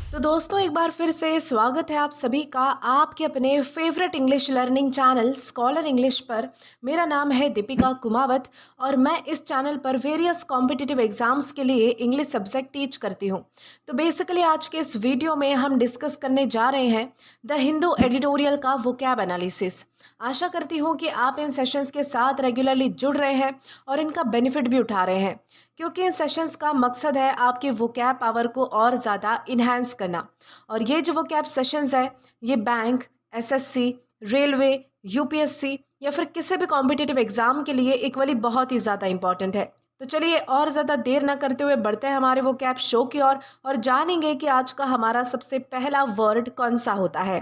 तो दोस्तों एक बार फिर से स्वागत है आप सभी का आपके अपने favourite English learning channel scholar English पर। मेरा नाम है दीपिका कुमावत और मैं इस चैनल पर वेरियस कॉम्पिटिटिव एग्जाम्स के लिए इंग्लिश सब्जेक्ट टीच करती हूँ। तो बेसिकली आज के इस वीडियो में हम डिस्कस करने जा रहे हैं द हिंदू एडिटोरियल का वोकैब एनालिसिस। आशा करती हूँ कि आप इन सेशंस के साथ रेगुलरली जुड़ रहे हैं और इनका बेनिफिट भी उठा रहे हैं, क्योंकि इन सेशंस का मकसद है आपके वोकैब पावर को और ज़्यादा इन्हांस करना। और ये जो वोकैब सेशंस है ये बैंक, एसएससी, रेलवे, यूपीएससी या फिर किसी भी कॉम्पिटिटिव एग्जाम के लिए इक्वली बहुत ही ज़्यादा इंपॉर्टेंट है। तो चलिए और ज़्यादा देर ना करते हुए बढ़ते हैं हमारे वोकैब शो की ओर और जानेंगे कि आज का हमारा सबसे पहला वर्ड कौन सा होता है।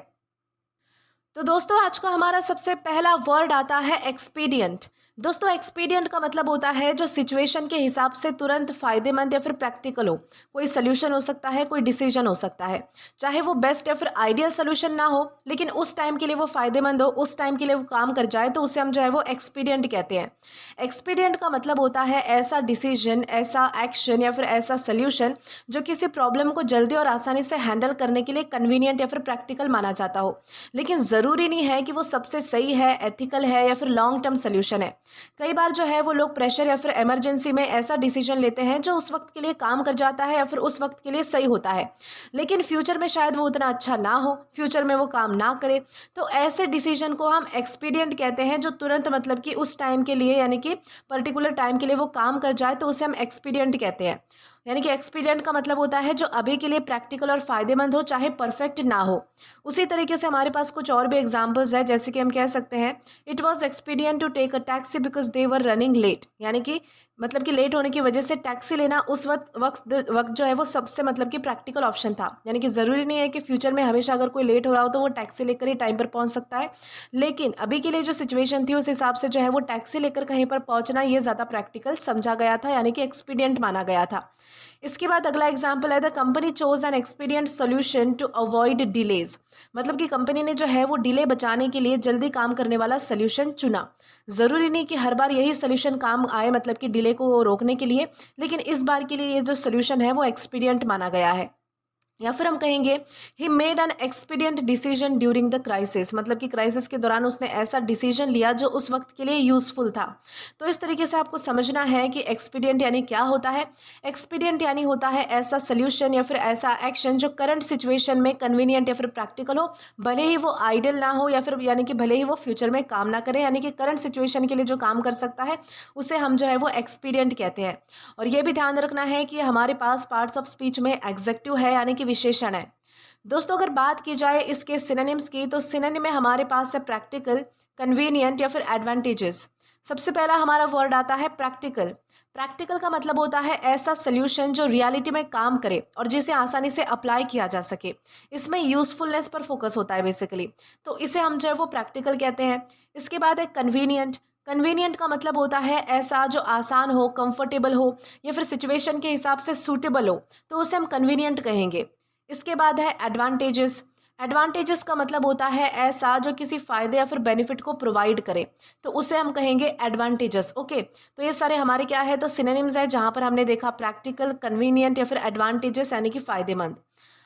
तो दोस्तों आज का हमारा सबसे पहला वर्ड आता है एक्सपीडियंट। दोस्तों एक्सपीडियंट का मतलब होता है जो सिचुएशन के हिसाब से तुरंत फायदेमंद या फिर प्रैक्टिकल हो। कोई सोल्यूशन हो सकता है, कोई डिसीजन हो सकता है, चाहे वो बेस्ट या फिर आइडियल सोल्यूशन ना हो, लेकिन उस टाइम के लिए वो फायदेमंद हो, उस टाइम के लिए वो काम कर जाए, तो उसे हम जो है वो एक्सपीडियंट कहते हैं। एक्सपीडियंट का मतलब होता है ऐसा डिसीजन, ऐसा एक्शन या फिर ऐसा सोल्यूशन जो किसी प्रॉब्लम को जल्दी और आसानी से हैंडल करने के लिए कन्वीनियंट या फिर प्रैक्टिकल माना जाता हो, लेकिन ज़रूरी नहीं है कि वो सबसे सही है, एथिकल है या फिर लॉन्ग टर्म सोल्यूशन है। कई बार जो है वो लोग प्रेशर या फिर इमरजेंसी में ऐसा डिसीजन लेते हैं जो उस वक्त के लिए काम कर जाता है या फिर उस वक्त के लिए सही होता है, लेकिन फ्यूचर में शायद वो उतना अच्छा ना हो, फ्यूचर में वो काम ना करे। तो ऐसे डिसीजन को हम एक्सपीडियंट कहते हैं, जो तुरंत मतलब कि उस टाइम के लिए यानी कि पर्टिकुलर टाइम के लिए वो काम कर जाए, तो उसे हम एक्सपीडियंट कहते हैं। यानी कि एक्सपीडियंट का मतलब होता है जो अभी के लिए प्रैक्टिकल और फायदेमंद हो, चाहे परफेक्ट ना हो। उसी तरीके से हमारे पास कुछ और भी एग्जांपल्स है, जैसे कि हम कह सकते हैं it was expedient to take a taxi because they were running late. यानी कि मतलब कि लेट होने की वजह से टैक्सी लेना उस वक्त जो है वो सबसे मतलब कि प्रैक्टिकल ऑप्शन था। यानी कि ज़रूरी नहीं है कि फ्यूचर में हमेशा अगर कोई लेट हो रहा हो तो वो टैक्सी लेकर ही टाइम पर पहुंच सकता है, लेकिन अभी के लिए जो सिचुएशन थी उस हिसाब से जो है वो टैक्सी लेकर कहीं पर पहुंचना ये ज़्यादा प्रैक्टिकल समझा गया था, यानी कि एक्सपीडियंट माना गया था। इसके बाद अगला एग्जाम्पल है the company chose an expedient solution to avoid delays. मतलब कि कंपनी ने जो है वो डिले बचाने के लिए जल्दी काम करने वाला सोल्यूशन चुना। ज़रूरी नहीं कि हर बार यही सोल्यूशन काम आए, मतलब कि डिले को रोकने के लिए, लेकिन इस बार के लिए ये जो सोल्यूशन है वो एक्सपीडियंट माना गया है। या फिर हम कहेंगे he made an expedient decision during the crisis. मतलब कि क्राइसिस के दौरान उसने ऐसा डिसीजन लिया जो उस वक्त के लिए यूजफुल था। तो इस तरीके से आपको समझना है कि एक्सपीडियंट यानी क्या होता है। एक्सपीडियंट यानी होता है ऐसा सोल्यूशन या फिर ऐसा एक्शन जो करंट सिचुएशन में कन्वीनियंट या फिर प्रैक्टिकल हो, भले ही वो आइडियल ना हो या फिर यानी कि भले ही वो फ्यूचर में काम ना करे, यानी कि करंट सिचुएशन के लिए जो काम कर सकता है उसे हम जो है वो एक्सपीडियंट कहते हैं। और ये भी ध्यान रखना है कि हमारे पास पार्ट्स ऑफ स्पीच में एग्जेक्टिव है, यानी कि विशेषण है। दोस्तों अगर बात की जाए इसके सिनोनिम्स की, तो सिनोनिम में हमारे पास है प्रैक्टिकल, कन्वीनियंट या फिर एडवांटेजेस। सबसे पहला हमारा वर्ड आता है प्रैक्टिकल। प्रैक्टिकल का मतलब होता है ऐसा सोल्यूशन जो रियलिटी में काम करे और जिसे आसानी से अप्लाई किया जा सके। इसमें यूजफुलनेस पर फोकस होता है बेसिकली, तो इसे हम जो है वो प्रैक्टिकल कहते हैं। इसके बाद है कन्वीनियंट। कन्वीनियंट का मतलब होता है ऐसा जो आसान हो, कंफर्टेबल हो या फिर सिचुएशन के हिसाब से सूटेबल हो, तो उसे हम कन्वीनियंट कहेंगे। इसके बाद है एडवांटेजेस। एडवांटेजेस का मतलब होता है ऐसा जो किसी फायदे या फिर बेनिफिट को प्रोवाइड करे, तो उसे हम कहेंगे एडवांटेजेस। ओके, तो ये सारे हमारे क्या है, तो सिनोनिम्स है जहां पर हमने देखा प्रैक्टिकल, कन्वीनियंट या फिर एडवांटेजेस यानी कि फायदेमंद।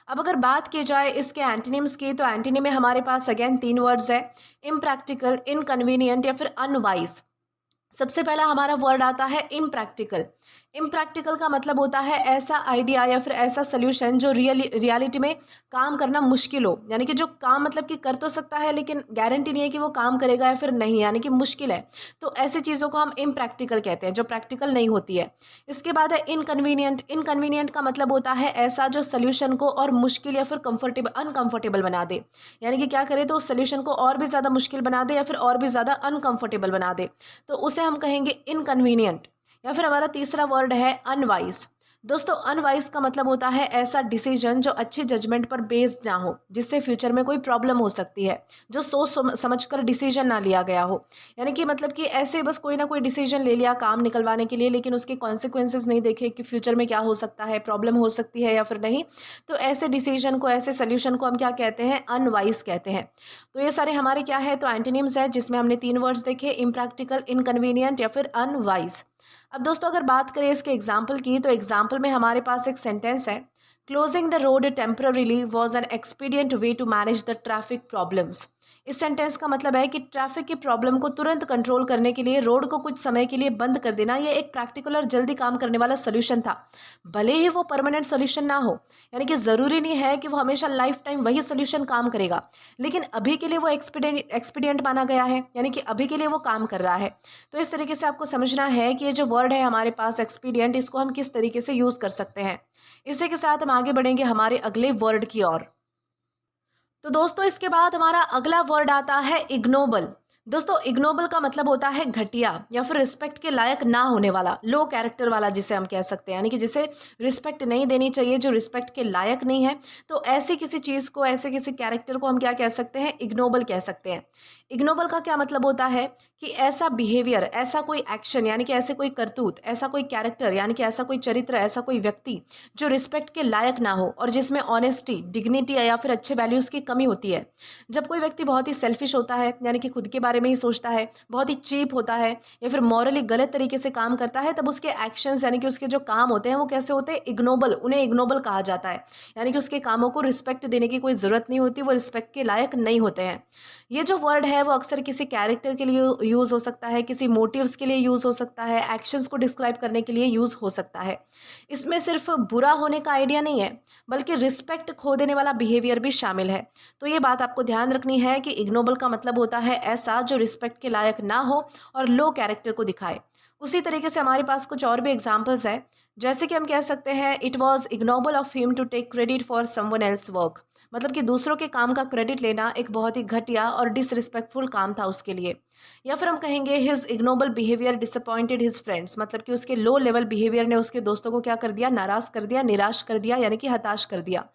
अब अगर बात की जाए इसके एंटीनिम्स की, तो एंटीनिम में हमारे पास अगेन तीन वर्ड्स है, इम्प्रैक्टिकल, इनकन्वीनियंट या फिर अनवाइज। सबसे पहला हमारा वर्ड आता है इम्प्रैक्टिकल। इम्प्रैक्टिकल का मतलब होता है ऐसा आइडिया या फिर ऐसा सोल्यूशन जो रियलिटी में काम करना मुश्किल हो, यानी कि जो काम मतलब कि कर तो सकता है लेकिन गारंटी नहीं है कि वो काम करेगा या फिर नहीं, यानी कि मुश्किल है। तो ऐसी चीज़ों को हम इम्प्रैक्टिकल कहते हैं जो प्रैक्टिकल नहीं होती है। इसके बाद है इनकन्वीनियंट। इनकन्वीनियंट का मतलब होता है ऐसा जो सोल्यूशन को और मुश्किल या फिर कंफर्टेबल अनकंफर्टेबल बना दे, यानी कि क्या करे तो उस सोल्यूशन को और भी ज़्यादा मुश्किल बना दे या फिर और भी ज़्यादा अनकंफर्टेबल बना दे, तो उसे हम कहेंगे इनकन्वीनियंट। या फिर हमारा तीसरा वर्ड है अनवाइज। दोस्तों अनवाइज का मतलब होता है ऐसा डिसीजन जो अच्छी जजमेंट पर बेस्ड ना हो, जिससे फ्यूचर में कोई प्रॉब्लम हो सकती है, जो सोच समझकर डिसीजन ना लिया गया हो। यानी कि मतलब कि ऐसे बस कोई ना कोई डिसीजन ले लिया काम निकलवाने के लिए, लेकिन उसके कॉन्सिक्वेंसेज नहीं देखे कि फ्यूचर में क्या हो सकता है, प्रॉब्लम हो सकती है या फिर नहीं। तो ऐसे डिसीजन को, ऐसे सोल्यूशन को हम क्या कहते हैं, अनवाइज कहते हैं। तो ये सारे हमारे क्या है, तो एंटोनिम्स है जिसमें हमने तीन वर्ड्स देखे, इम्प्रैक्टिकल, इनकन्वीनियंट या फिर अनवाइज। अब दोस्तों अगर बात करें इसके एग्जाम्पल की, तो एग्जाम्पल में हमारे पास एक सेंटेंस है, closing the road temporarily was an expedient way to manage the traffic problems. इस सेंटेंस का मतलब है कि ट्रैफिक की प्रॉब्लम को तुरंत कंट्रोल करने के लिए रोड को कुछ समय के लिए बंद कर देना ये एक प्रैक्टिकल और जल्दी काम करने वाला सोल्यूशन था, भले ही वो परमानेंट सोल्यूशन ना हो। यानी कि ज़रूरी नहीं है कि वो हमेशा लाइफ टाइम वही सोल्यूशन काम करेगा, लेकिन अभी के लिए वो एक्सपीडियंट माना गया है, यानी कि अभी के लिए वो काम कर रहा है। तो इस तरीके से आपको समझना है कि ये जो वर्ड है हमारे पास एक्सपीडियंट, इसको हम किस तरीके से यूज़ कर सकते हैं। इसी के साथ हम आगे बढ़ेंगे हमारे अगले वर्ड की ओर। तो दोस्तों इसके बाद हमारा अगला वर्ड आता है इग्नोबल। दोस्तों इग्नोबल का मतलब होता है घटिया या फिर रिस्पेक्ट के लायक ना होने वाला, लो कैरेक्टर वाला जिसे हम कह सकते हैं, यानी कि जिसे रिस्पेक्ट नहीं देनी चाहिए, जो रिस्पेक्ट के लायक नहीं है। तो ऐसी किसी चीज़ को, ऐसे किसी कैरेक्टर को हम क्या कह सकते हैं, इग्नोबल कह सकते हैं। इग्नोबल का क्या मतलब होता है कि ऐसा बिहेवियर, ऐसा कोई एक्शन, यानी कि ऐसे कोई करतूत, ऐसा कोई कैरेक्टर, यानी कि ऐसा कोई चरित्र, ऐसा कोई व्यक्ति जो रिस्पेक्ट के लायक ना हो और जिसमें ऑनेस्टी, डिग्निटी या फिर अच्छे वैल्यूज़ की कमी होती है। जब कोई व्यक्ति बहुत ही सेल्फिश होता है, यानी कि खुद के बारे में ही सोचता है, बहुत ही चीप होता है या फिर मॉरली गलत तरीके से काम करता है, तब उसके एक्शंस यानी कि उसके जो काम होते हैं वो कैसे होते हैं, इग्नोबल, उन्हें इग्नोबल कहा जाता है। यानी कि उसके कामों को रिस्पेक्ट देने की कोई ज़रूरत नहीं होती, वो रिस्पेक्ट के लायक नहीं होते हैं। ये जो वर्ड है वो अक्सर किसी कैरेक्टर के लिए यूज़ हो सकता है, किसी मोटिव्स के लिए यूज़ हो सकता है, एक्शंस को डिस्क्राइब करने के लिए यूज़ हो सकता है। इसमें सिर्फ बुरा होने का आइडिया नहीं है, बल्कि रिस्पेक्ट खो देने वाला बिहेवियर भी शामिल है। तो ये बात आपको ध्यान रखनी है कि इग्नोबल का मतलब होता है ऐसा जो रिस्पेक्ट के लायक ना हो और लो कैरेक्टर को दिखाए। उसी तरीके से हमारे पास कुछ और भी एग्जाम्पल्स है, जैसे कि हम कह सकते हैं it was ignoble of him to take credit for someone else work. मतलब कि दूसरों के काम का क्रेडिट लेना एक बहुत ही घटिया और डिसरिस्पेक्टफुल काम था उसके लिए। या फिर हम कहेंगे his ignoble behaviour disappointed his friends. मतलब कि उसके लो लेवल बिहेवियर ने उसके दोस्तों को क्या कर दिया, नाराज कर दिया, निराश कर दिया, यानी कि हताश कर दिया।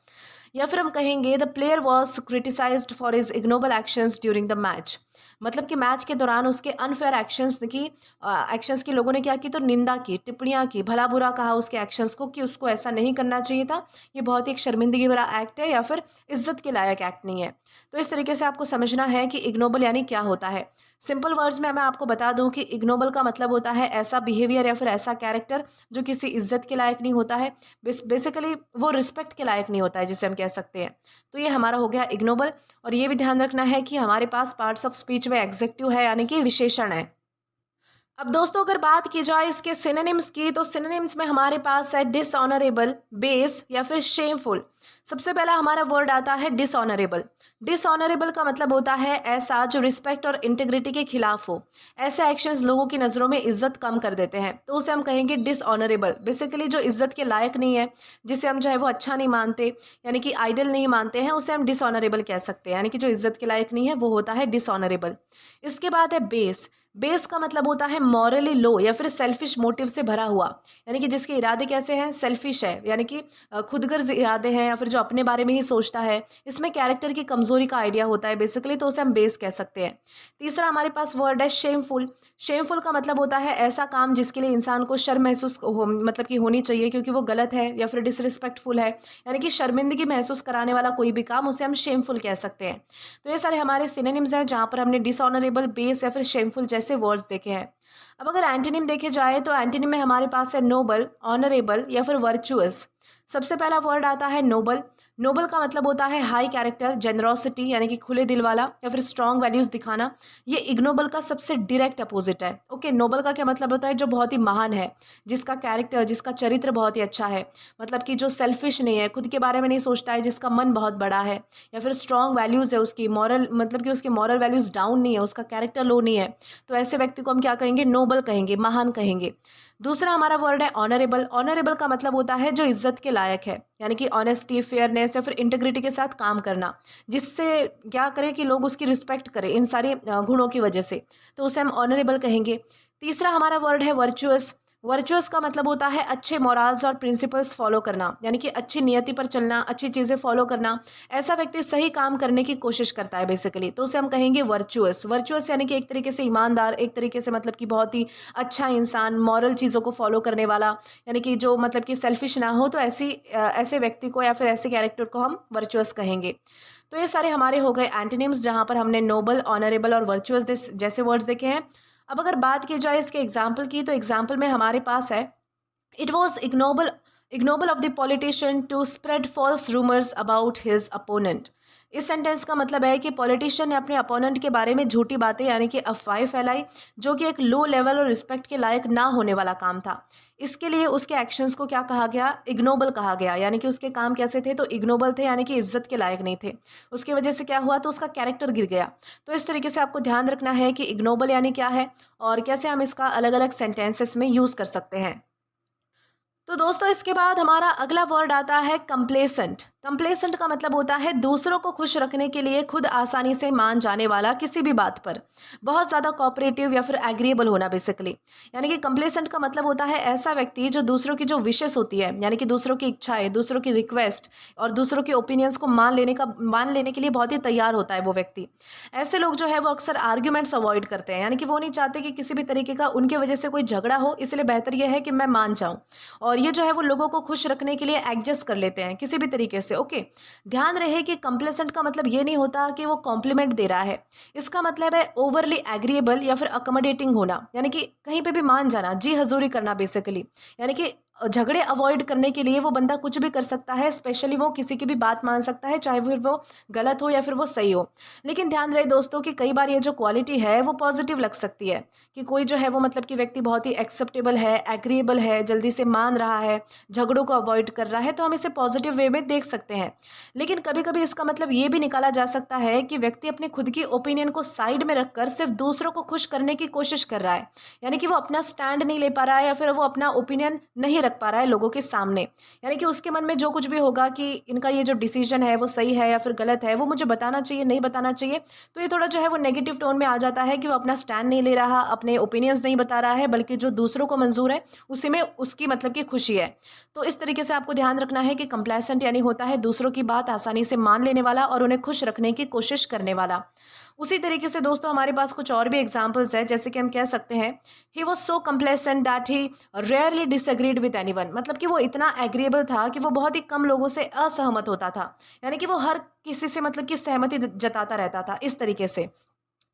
या फिर हम कहेंगे the player was criticised for his ignoble actions during the match. मतलब कि मैच के दौरान उसके अनफेयर एक्शंस की लोगों ने क्या की, तो निंदा की, टिप्पणियां की, भला बुरा कहा उसके एक्शंस को कि उसको ऐसा नहीं करना चाहिए था, ये बहुत ही एक शर्मिंदगी भरा एक्ट है या फिर इज्जत के लायक एक्ट नहीं है। तो इस तरीके से आपको समझना है कि इग्नोबल यानी क्या होता है। सिंपल वर्ड्स में मैं आपको बता दूं कि इग्नोबल का मतलब होता है ऐसा बिहेवियर या फिर ऐसा कैरेक्टर जो किसी इज्जत के लायक नहीं होता है, बेसिकली वो रिस्पेक्ट के लायक नहीं होता है जिसे हम कह सकते हैं। तो ये हमारा हो गया इग्नोबल। और ये भी ध्यान रखना है कि हमारे पास पार्ट्स ऑफ स्पीच में एग्जेक्टिव है, यानी कि विशेषण है। अब दोस्तों अगर बात की जाए इसके सिनोनिम्स की, तो सिनोनिम्स में हमारे पास है डिसऑनरेबल, बेस या फिर शेमफुल। सबसे पहला हमारा वर्ड आता है डिसऑनरेबल। डिसऑनरेबल का मतलब होता है ऐसा जो रिस्पेक्ट और इंटीग्रिटी के खिलाफ हो। ऐसे एक्शंस लोगों की नज़रों में इज्जत कम कर देते हैं, तो उसे हम कहेंगे डिसऑनरेबल। बेसिकली जो इज्जत के लायक नहीं है, जिसे हम जो है वो अच्छा नहीं मानते, यानी कि आइडल नहीं मानते हैं, उसे हम डिसऑनरेबल कह सकते हैं। यानी कि जो इज्जत के लायक नहीं है वो होता है डिसऑनरेबल। इसके बाद है बेस। बेस का मतलब होता है मॉरली लो या फिर सेल्फिश मोटिव से भरा हुआ, यानी कि जिसके इरादे कैसे हैं, सेल्फिश है, यानी कि खुदगर्ज इरादे हैं या फिर जो अपने बारे में ही सोचता है। इसमें कैरेक्टर की कमजोरी का आइडिया होता है बेसिकली, तो उसे हम बेस कह सकते हैं। तीसरा हमारे पास वर्ड है शेमफुल। शेमफुल का मतलब होता है ऐसा काम जिसके लिए इंसान को शर्म मतलब कि होनी चाहिए क्योंकि वो गलत है या फिर डिसरिस्पेक्टफुल है, यानी कि शर्मिंदगी महसूस कराने वाला कोई भी काम, उसे हम शेमफुल कह सकते हैं। तो ये सारे हमारे सिनोनिम्स हैं जहाँ पर हमने डिसऑनरेबल, बेस या फिर शेमफुल जैसे वर्ड्स देखे हैं। अब अगर एंटोनिम देखे जाए तो एंटोनिम में हमारे पास है नोबल, ऑनरेबल या फिर वर्चुअस। सबसे पहला वर्ड आता है नोबल। नोबल का मतलब होता है हाई कैरेक्टर, जेनरोसिटी, यानी कि खुले दिल वाला या फिर स्ट्रॉन्ग वैल्यूज दिखाना। ये इग्नोबल का सबसे डायरेक्ट अपोजिट है। ओके, नोबल का क्या मतलब होता है, जो बहुत ही महान है, जिसका कैरेक्टर, जिसका चरित्र बहुत ही अच्छा है, मतलब कि जो सेल्फिश नहीं है, खुद के बारे में नहीं सोचता है, जिसका मन बहुत बड़ा है, या फिर स्ट्रॉन्ग वैल्यूज़ है उसकी, मॉरल मतलब कि उसके मॉरल वैल्यूज़ डाउन नहीं है, उसका कैरेक्टर लो नहीं है। तो ऐसे व्यक्ति को हम क्या कहेंगे, नोबल कहेंगे, महान कहेंगे। दूसरा हमारा वर्ड है ऑनरेबल। ऑनरेबल का मतलब होता है जो इज्जत के लायक है, यानी कि ऑनेस्टी, फेयरनेस या फिर इंटीग्रिटी के साथ काम करना, जिससे क्या करे कि लोग उसकी रिस्पेक्ट करें इन सारे गुणों की वजह से, तो उसे हम ऑनरेबल कहेंगे। तीसरा हमारा वर्ड है वर्चुअस। वर्चुअस का मतलब होता है अच्छे मॉरल्स और प्रिंसिपल्स फॉलो करना, यानी कि अच्छी नियति पर चलना, अच्छी चीज़ें फॉलो करना। ऐसा व्यक्ति सही काम करने की कोशिश करता है बेसिकली, तो उसे हम कहेंगे वर्चुअस। वर्चुअस यानी कि एक तरीके से ईमानदार, एक तरीके से मतलब कि बहुत ही अच्छा इंसान, मॉरल चीज़ों को फॉलो करने वाला, यानी कि जो मतलब कि सेल्फिश ना हो। तो ऐसे व्यक्ति को या फिर ऐसे कैरेक्टर को हम वर्चुअस कहेंगे। तो ये सारे हमारे हो गए एंटोनिम्स, जहाँ पर हमने नोबल, ऑनरेबल और वर्चुअस जैसे वर्ड्स देखे हैं। अब अगर बात की जाए इसके एग्जाम्पल की, तो एग्जाम्पल में हमारे पास है it was ignoble ignoble of the politician to spread false rumours about his opponent. इस सेंटेंस का मतलब है कि पॉलिटिशियन ने अपने अपोनेंट के बारे में झूठी बातें यानी कि अफवाहें फैलाई, जो कि एक लो लेवल और रिस्पेक्ट के लायक ना होने वाला काम था। इसके लिए उसके एक्शंस को क्या कहा गया? इग्नोबल कहा गया। यानी कि उसके काम कैसे थे? तो इग्नोबल थे, यानी कि इज्जत के लायक नहीं थे। उसकी वजह से क्या हुआ? तो उसका कैरेक्टर गिर गया। तो इस तरीके से आपको ध्यान रखना है कि इग्नोबल यानी क्या है और कैसे हम इसका अलग अलग सेंटेंसेस में यूज कर सकते हैं। तो दोस्तों इसके बाद हमारा अगला वर्ड आता है कंप्लेसेंट। कंप्लेसेंट का मतलब होता है दूसरों को खुश रखने के लिए खुद आसानी से मान जाने वाला, किसी भी बात पर बहुत ज़्यादा कोऑपरेटिव या फिर एग्रीएबल होना बेसिकली। यानी कि कंप्लेसेंट का मतलब होता है ऐसा व्यक्ति जो दूसरों की जो विशेस होती है, यानी कि दूसरों की इच्छाएं, दूसरों की रिक्वेस्ट और दूसरों के ओपिनियंस को मान लेने के लिए बहुत ही तैयार होता है वो व्यक्ति। ऐसे लोग जो है वो अक्सर आर्ग्यूमेंट्स अवॉइड करते हैं, यानी कि वो नहीं चाहते कि किसी भी तरीके का उनकी वजह से कोई झगड़ा हो, इसलिए बेहतर यह है कि मैं मान जाऊं। और ये जो है वो लोगों को खुश रखने के लिए एडजस्ट कर लेते हैं किसी भी तरीके से। ओके, ध्यान रहे कि कंप्लेसेंट का मतलब ये नहीं होता कि वो कॉम्प्लीमेंट दे रहा है। इसका मतलब है ओवरली एग्रीएबल या फिर अकोमोडेटिंग होना, यानी कि कहीं पे भी मान जाना, जी हजूरी करना बेसिकली। यानी कि झगड़े अवॉइड करने के लिए वो बंदा कुछ भी कर सकता है, स्पेशली वो किसी की भी बात मान सकता है, चाहे फिर वो गलत हो या फिर वो सही हो। लेकिन ध्यान रहे दोस्तों कि कई बार ये जो क्वालिटी है वो पॉजिटिव लग सकती है कि कोई जो है वो मतलब कि व्यक्ति बहुत ही एक्सेप्टेबल है, एग्रीएबल है, जल्दी से मान रहा है, झगड़ों को अवॉइड कर रहा है, तो हम इसे पॉजिटिव वे में देख सकते हैं। लेकिन कभी कभी इसका मतलब ये भी निकाला जा सकता है कि व्यक्ति अपने खुद की ओपिनियन को साइड में रखकर सिर्फ दूसरों को खुश करने की कोशिश कर रहा है। यानी कि वो अपना स्टैंड नहीं ले पा रहा है या फिर वो अपना ओपिनियन नहीं रख पा रहा है लोगों के सामने। यानी कि उसके मन में जो कुछ भी होगा कि इनका ये जो डिसीजन है वो सही है या फिर गलत है, वो मुझे बताना चाहिए, नहीं बताना चाहिए, तो ये थोड़ा जो है वो नेगेटिव टोन में आ जाता है कि वो अपना स्टैंड नहीं ले रहा, अपने ओपिनियंस नहीं बता रहा है, बल्कि जो दूसरों को मंजूर है उसी में उसकी मतलब की खुशी है। तो इस तरीके से आपको ध्यान रखना है कि कंप्लेसेंट यानी होता है दूसरों की बात आसानी से मान लेने वाला और उन्हें खुश रखने की कोशिश करने वाला। उसी तरीके से दोस्तों हमारे पास कुछ और भी एग्जाम्पल्स है, जैसे कि हम कह सकते हैं he was so complacent that he rarely disagreed with anyone. मतलब कि वो इतना एग्रीएबल था कि वो बहुत ही कम लोगों से असहमत होता था, यानी कि वो हर किसी से मतलब कि सहमति जताता रहता था इस तरीके से।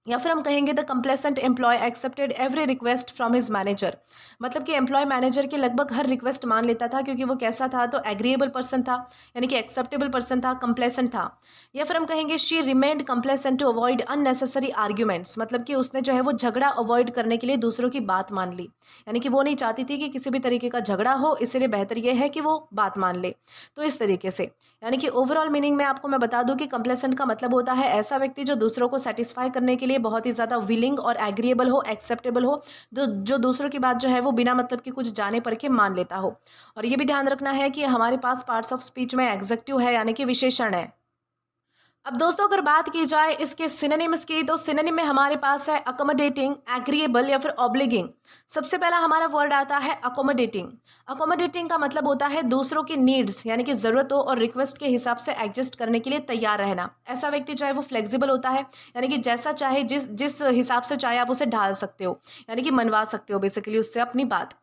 या फिर हम कहेंगे the complacent employee accepted every request from his manager. मतलब कि एम्प्लॉय मैनेजर की लगभग हर रिक्वेस्ट मान लेता था, क्योंकि वो कैसा था? तो एग्रीएबल पर्सन था, यानी कि एक्सेप्टेबल पर्सन था, कंप्लेसेंट था। या फिर हम कहेंगे she remained complacent to avoid unnecessary arguments. मतलब कि उसने जो है वो झगड़ा अवॉइड करने के लिए दूसरों की बात मान ली, यानी कि वो नहीं चाहती थी कि किसी भी तरीके का झगड़ा हो, इसलिए बेहतर यह है कि वो बात मान ले। तो इस तरीके से यानी कि ओवरऑल मीनिंग में आपको मैं बता दूं कि कंप्लेसेंट का मतलब होता है ऐसा व्यक्ति जो दूसरों को सेटिस्फाई करने के लिए बहुत ही ज़्यादा विलिंग और एग्रीएबल हो, एक्सेप्टेबल हो, जो दूसरों की बात जो है वो बिना मतलब कि कुछ जाने पर के मान लेता हो। और ये भी ध्यान रखना है कि हमारे पास पार्ट्स ऑफ स्पीच में एग्जेक्टिव है, यानी कि विशेषण है। अब दोस्तों अगर बात की जाए इसके सिनोनिम्स की, तो सिनोनिम में हमारे पास है अकोमोडेटिंग, एग्रीएबल या फिर ऑब्लिगिंग। सबसे पहला हमारा वर्ड आता है अकोमोडेटिंग। अकोमोडेटिंग का मतलब होता है दूसरों की नीड्स यानी कि ज़रूरतों और रिक्वेस्ट के हिसाब से एडजस्ट करने के लिए तैयार रहना। ऐसा व्यक्ति जो है वो फ्लेक्सिबल होता है, यानी कि जैसा चाहे जिस जिस हिसाब से चाहे आप उसे ढाल सकते हो, यानी कि मनवा सकते हो बेसिकली उससे अपनी बात।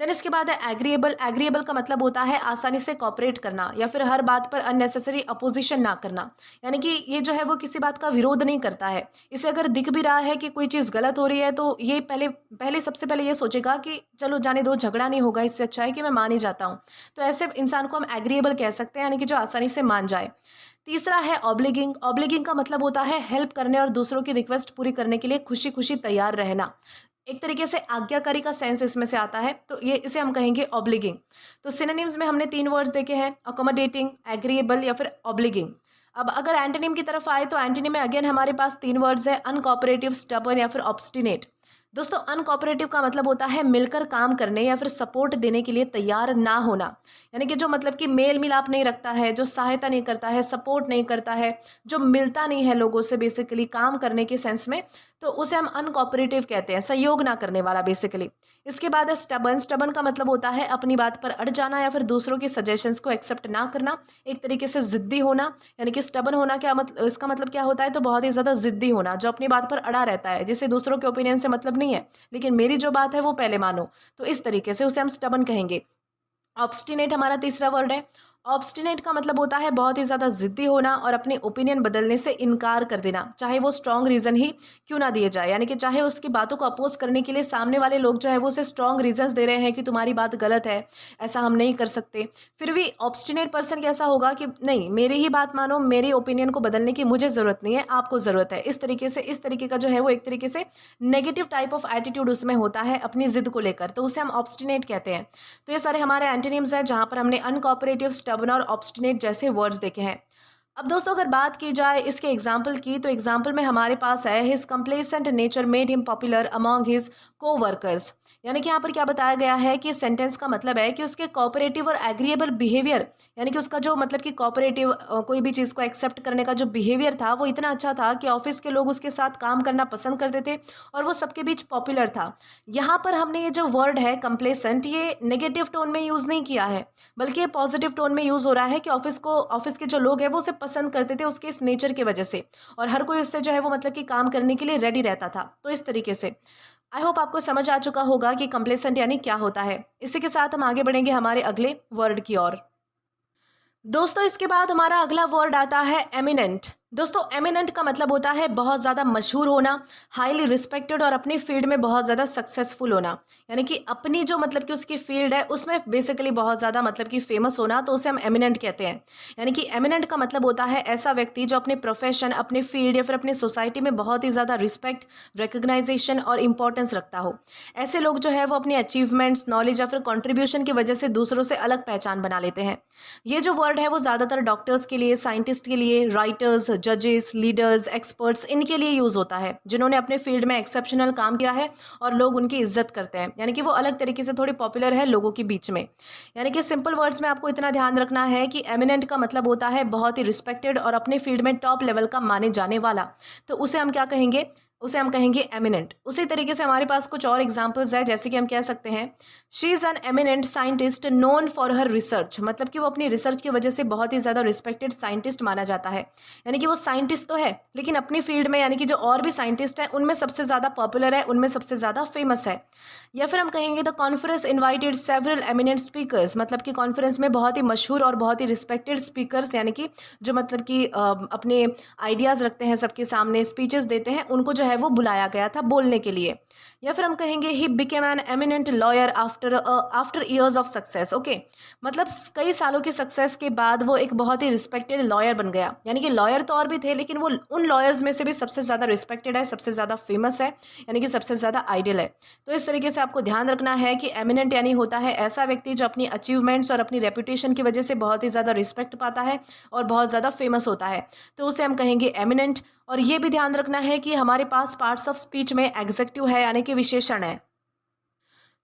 देन इसके बाद है एग्रीएबल। एग्रीएबल का मतलब होता है आसानी से कॉपरेट करना या फिर हर बात पर अननेसेसरी अपोजिशन ना करना। यानी कि ये जो है वो किसी बात का विरोध नहीं करता है। इसे अगर दिख भी रहा है कि कोई चीज़ गलत हो रही है, तो ये पहले पहले सबसे पहले ये सोचेगा कि चलो जाने दो, झगड़ा नहीं होगा, इससे अच्छा है कि मैं मान ही जाता हूँ। तो ऐसे इंसान को हम एग्रीएबल कह सकते हैं, यानी कि जो आसानी से मान जाए। तीसरा है ऑब्लिगिंग। ऑब्लिगिंग का मतलब होता है हेल्प करने और दूसरों की रिक्वेस्ट पूरी करने के लिए खुशी खुशी तैयार रहना। एक तरीके से आज्ञाकारी का सेंस इसमें से आता है, तो ये इसे हम कहेंगे ऑब्लिगिंग। तो सिनोनिम्स में हमने 3 वर्ड्स देखे हैं, अकोमोडेटिंग, एग्रीएबल या फिर ऑब्लिगिंग। अब अगर एंटोनिम की तरफ आए तो एंटोनिम में अगेन हमारे पास 3 वर्ड्स है, अनकोऑपरेटिव, स्टबर्न या फिर ऑब्स्टिनेट। दोस्तों अनकोऑपरेटिव का मतलब होता है मिलकर काम करने या फिर सपोर्ट देने के लिए तैयार ना होना। यानी कि जो मतलब कि मेल मिलाप नहीं रखता है, जो सहायता नहीं करता है, सपोर्ट नहीं करता है, जो मिलता नहीं है लोगों से बेसिकली काम करने के सेंस में, तो उसे हम अनकोऑपरेटिव कहते हैं, सहयोग ना करने वाला बेसिकली। इसके बाद है स्टबर्न। स्टबर्न का मतलब होता है अपनी बात पर अड़ जाना या फिर दूसरों के सजेशंस को एक्सेप्ट ना करना, एक तरीके से जिद्दी होना। यानी कि स्टबर्न होना क्या मतलब, इसका मतलब क्या होता है? तो बहुत ही ज़्यादा जिद्दी होना, जो अपनी बात पर अड़ा रहता है, जिसे दूसरों के ओपिनियन से मतलब नहीं है, लेकिन मेरी जो बात है वो पहले मानो। तो इस तरीके से उसे हम स्टबर्न कहेंगे। ऑब्स्टिनेट हमारा तीसरा वर्ड है। ऑब्स्टिनेट का मतलब होता है बहुत ही ज़्यादा ज़िद्दी होना और अपने ओपिनियन बदलने से इनकार कर देना, चाहे वो स्ट्रॉन्ग रीज़न ही क्यों ना दिए जाए। यानी कि चाहे उसकी बातों को अपोज करने के लिए सामने वाले लोग जो है वो उसे स्ट्रॉन्ग रीजंस दे रहे हैं कि तुम्हारी बात गलत है, ऐसा हम नहीं कर सकते, फिर भी ऑब्स्टिनेट पर्सन कैसा होगा कि नहीं, मेरी ही बात मानो, मेरी ओपिनियन को बदलने की मुझे ज़रूरत नहीं है, आपको ज़रूरत है। इस तरीके से, इस तरीके का जो है वो एक तरीके से नेगेटिव टाइप ऑफ एटीट्यूड उसमें होता है अपनी ज़िद को लेकर, तो उसे हम ऑब्स्टिनेट कहते हैं। तो ये सारे हमारे एंटोनिम्स हैं जहाँ पर हमने अनकोऑपरेटिव, स्टबर्न और ऑब्स्टिनेट जैसे वर्ड्स देखे हैं। अब दोस्तों अगर बात की जाए इसके एग्जाम्पल की, तो एग्जाम्पल में हमारे पास है his complacent nature made him popular among his coworkers. यानी कि यहाँ पर क्या बताया गया है कि सेंटेंस का मतलब है कि उसके कोऑपरेटिव और एग्रीएबल बिहेवियर, यानी कि उसका जो मतलब कि कोऑपरेटिव, कोई भी चीज़ को एक्सेप्ट करने का जो बिहेवियर था वो इतना अच्छा था कि ऑफिस के लोग उसके साथ काम करना पसंद करते थे और वो सबके बीच पॉपुलर था। यहाँ पर हमने ये जो वर्ड है कंप्लेसेंट, ये नेगेटिव टोन में यूज़ नहीं किया है, बल्कि ये पॉजिटिव टोन में यूज़ हो रहा है कि ऑफिस के जो लोग हैं वो उसे पसंद करते थे उसके इस नेचर की वजह से, और हर कोई उससे जो है वो मतलब कि काम करने के लिए रेडी रहता था। तो इस तरीके से आई होप आपको समझ आ चुका होगा कि कंप्लेसेंट यानी क्या होता है। इसी के साथ हम आगे बढ़ेंगे हमारे अगले वर्ड की ओर। दोस्तों इसके बाद हमारा अगला वर्ड आता है एमिनेंट। दोस्तों एमिनेंट का मतलब होता है बहुत ज़्यादा मशहूर होना, हाईली रिस्पेक्टेड और अपनी फील्ड में बहुत ज़्यादा सक्सेसफुल होना। यानी कि अपनी जो मतलब कि उसकी फील्ड है उसमें बेसिकली बहुत ज़्यादा मतलब कि फेमस होना, तो उसे हम एमिनेंट कहते हैं। यानी कि एमिनेंट का मतलब होता है ऐसा व्यक्ति जो अपने प्रोफेशन, अपने फील्ड या फिर अपनी सोसाइटी में बहुत ही ज़्यादा रिस्पेक्ट, रिकग्नाइजेशन और इंपॉर्टेंस रखता हो। ऐसे लोग जो है वो अपनी अचीवमेंट्स, नॉलेज या फिर कॉन्ट्रीब्यूशन की वजह से दूसरों से अलग पहचान बना लेते हैं। ये जो वर्ड है वो ज़्यादातर डॉक्टर्स के लिए, साइंटिस्ट के लिए, राइटर्स, जजेस, लीडर्स, एक्सपर्ट्स, इनके लिए यूज़ होता है जिन्होंने अपने फील्ड में एक्सेप्शनल काम किया है और लोग उनकी इज्जत करते हैं। यानी कि वो अलग तरीके से थोड़ी पॉपुलर है लोगों के बीच में। यानी कि सिंपल वर्ड्स में आपको इतना ध्यान रखना है कि एमिनेंट का मतलब होता है बहुत ही रिस्पेक्टेड और अपने फील्ड में टॉप लेवल का माने जाने वाला। तो उसे हम क्या कहेंगे? उसे हम कहेंगे एमिनेंट। उसी तरीके से हमारे पास कुछ और एग्जांपल्स है, जैसे कि हम कह सकते हैं she is an eminent scientist known for her research. मतलब कि वो अपनी रिसर्च की वजह से बहुत ही ज़्यादा रिस्पेक्टेड साइंटिस्ट माना जाता है। यानी कि वो साइंटिस्ट तो है लेकिन अपनी फील्ड में, यानी कि जो और भी साइंटिस्ट हैं उनमें सबसे ज़्यादा पॉपुलर है, उनमें सबसे ज़्यादा फेमस है। या फिर हम कहेंगे the conference invited several eminent speakers. मतलब कि कॉन्फ्रेंस में बहुत ही मशहूर और बहुत ही रिस्पेक्टेड स्पीकर्स, यानी कि जो मतलब कि अपने आइडियाज़ रखते हैं, सबके सामने स्पीचेस देते हैं, उनको जो है वो बुलाया गया था बोलने के लिए। या फिर हम कहेंगे he became an eminent lawyer after years of success. Okay, मतलब कई सालों की सक्सेस के बाद वो एक बहुत ही रिस्पेक्टेड लॉयर बन गया। यानी कि लॉयर तो और भी थे लेकिन वो उन लॉयर्स में से भी सबसे ज़्यादा रिस्पेक्टेड है, सबसे ज़्यादा फेमस है, यानी कि सबसे ज़्यादा आइडियल है। तो इस तरीके से आपको ध्यान रखना है कि एमिनेंट यानी होता है ऐसा व्यक्ति जो अपनी अचीवमेंट्स और अपनी रेपुटेशन की वजह से बहुत ही ज़्यादा रिस्पेक्ट पाता है और बहुत ज़्यादा फेमस होता है, तो उसे हम कहेंगे एमिनेंट। और ये भी ध्यान रखना है कि हमारे पास पार्ट्स ऑफ स्पीच में एग्जेक्टिव है, यानी कि विशेषण है।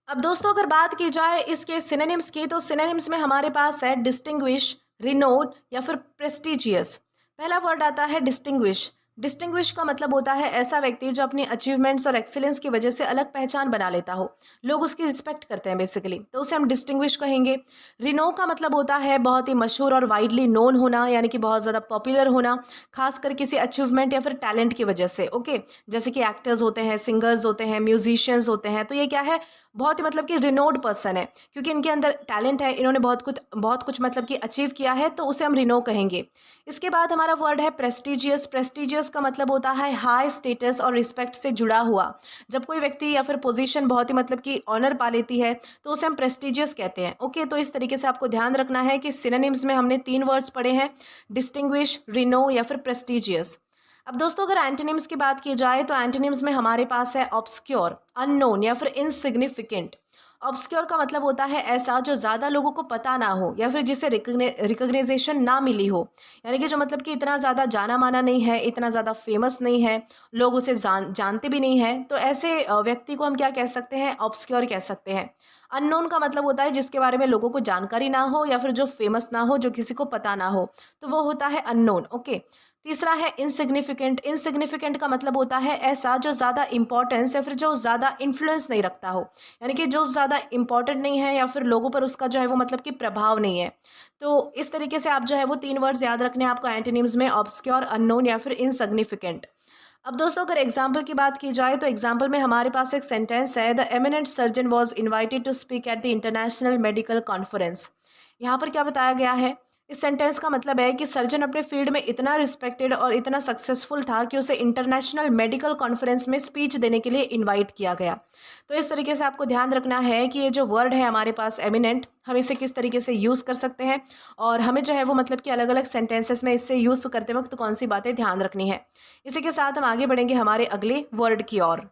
अब दोस्तों अगर बात की जाए इसके सिनोनिम्स की, तो सिनोनिम्स में हमारे पास है डिस्टिंग्विश, रिनोड या फिर प्रेस्टिजियस। पहला वर्ड आता है डिस्टिंग्विश। डिस्टिंग्विश का मतलब होता है ऐसा व्यक्ति जो अपनी अचीवमेंट्स और एक्सीलेंस की वजह से अलग पहचान बना लेता हो, लोग उसकी रिस्पेक्ट करते हैं बेसिकली, तो उसे हम डिस्टिंग्विश कहेंगे। रिनो का मतलब होता है बहुत ही मशहूर और वाइडली नोन होना, यानी कि बहुत ज़्यादा पॉपुलर होना, खासकर किसी अचीवमेंट या फिर टैलेंट की वजह से। ओके, जैसे कि एक्टर्स होते हैं, सिंगर्स होते हैं, म्यूजिशियंस होते हैं, तो ये क्या है, बहुत ही मतलब कि रिनोड पर्सन है क्योंकि इनके अंदर टैलेंट है, इन्होंने बहुत कुछ मतलब कि अचीव किया है, तो उसे हम रिनो कहेंगे। इसके बाद हमारा वर्ड है प्रेस्टिजियस। प्रेस्टिजियस का मतलब होता है हाई स्टेटस और रिस्पेक्ट से जुड़ा हुआ। जब कोई व्यक्ति या फिर पोजीशन बहुत ही मतलब कि ऑनर पा लेती है तो उसे हम प्रेस्टिजियस कहते हैं। ओके, तो इस तरीके से आपको ध्यान रखना है कि सिनोनिम्स में हमने 3 वर्ड्स पढ़े हैं, डिस्टिंग्विश, रिनो या फिर प्रेस्टिजियस। अब दोस्तों अगर एंटोनिम्स की बात की जाए तो एंटोनिम्स में हमारे पास है ऑब्सक्योर, अननोन या फिर इनसिग्निफिकेंट। ऑब्सक्योर का मतलब होता है ऐसा जो ज़्यादा लोगों को पता ना हो या फिर जिसे रिकग्नाइजेशन ना मिली हो, यानी कि जो मतलब कि इतना ज़्यादा जाना माना नहीं है, इतना ज़्यादा फेमस नहीं है, लोग उसे जानते भी नहीं हैं, तो ऐसे व्यक्ति को हम क्या कह सकते हैं, ऑब्सक्योर कह सकते हैं। अननोन का मतलब होता है जिसके बारे में लोगों को जानकारी ना हो या फिर जो फेमस ना हो, जो किसी को पता ना हो, तो वो होता है अननोन। ओके, तीसरा है इनसिग्निफिकेंट। इनसिग्निफिकेंट का मतलब होता है ऐसा जो ज़्यादा इंपॉर्टेंस या फिर जो ज़्यादा इन्फ्लुएंस नहीं रखता हो, यानी कि जो ज़्यादा इंपॉर्टेंट नहीं है या फिर लोगों पर उसका जो है वो मतलब कि प्रभाव नहीं है। तो इस तरीके से आप जो है वो 3 वर्ड्स याद रखने हैं आपको एंटोनिम्स में, ऑब्सक्योर, अननोन या फिर इनसिग्निफिकेंट। अब दोस्तों अगर एग्जाम्पल की बात की जाए तो एग्जाम्पल में हमारे पास एक सेंटेंस है, the eminent surgeon was invited to speak at the international medical conference. यहाँ पर क्या बताया गया है, इस सेंटेंस का मतलब है कि सर्जन अपने फील्ड में इतना रिस्पेक्टेड और इतना सक्सेसफुल था कि उसे इंटरनेशनल मेडिकल कॉन्फ्रेंस में स्पीच देने के लिए इनवाइट किया गया। तो इस तरीके से आपको ध्यान रखना है कि ये जो वर्ड है हमारे पास एमिनेंट, हम इसे किस तरीके से यूज़ कर सकते हैं और हमें जो है वो मतलब कि अलग अलग सेंटेंसेस में इससे यूज़ करते वक्त कौन सी बातें ध्यान रखनी है। इसी के साथ हम आगे बढ़ेंगे हमारे अगले वर्ड की ओर।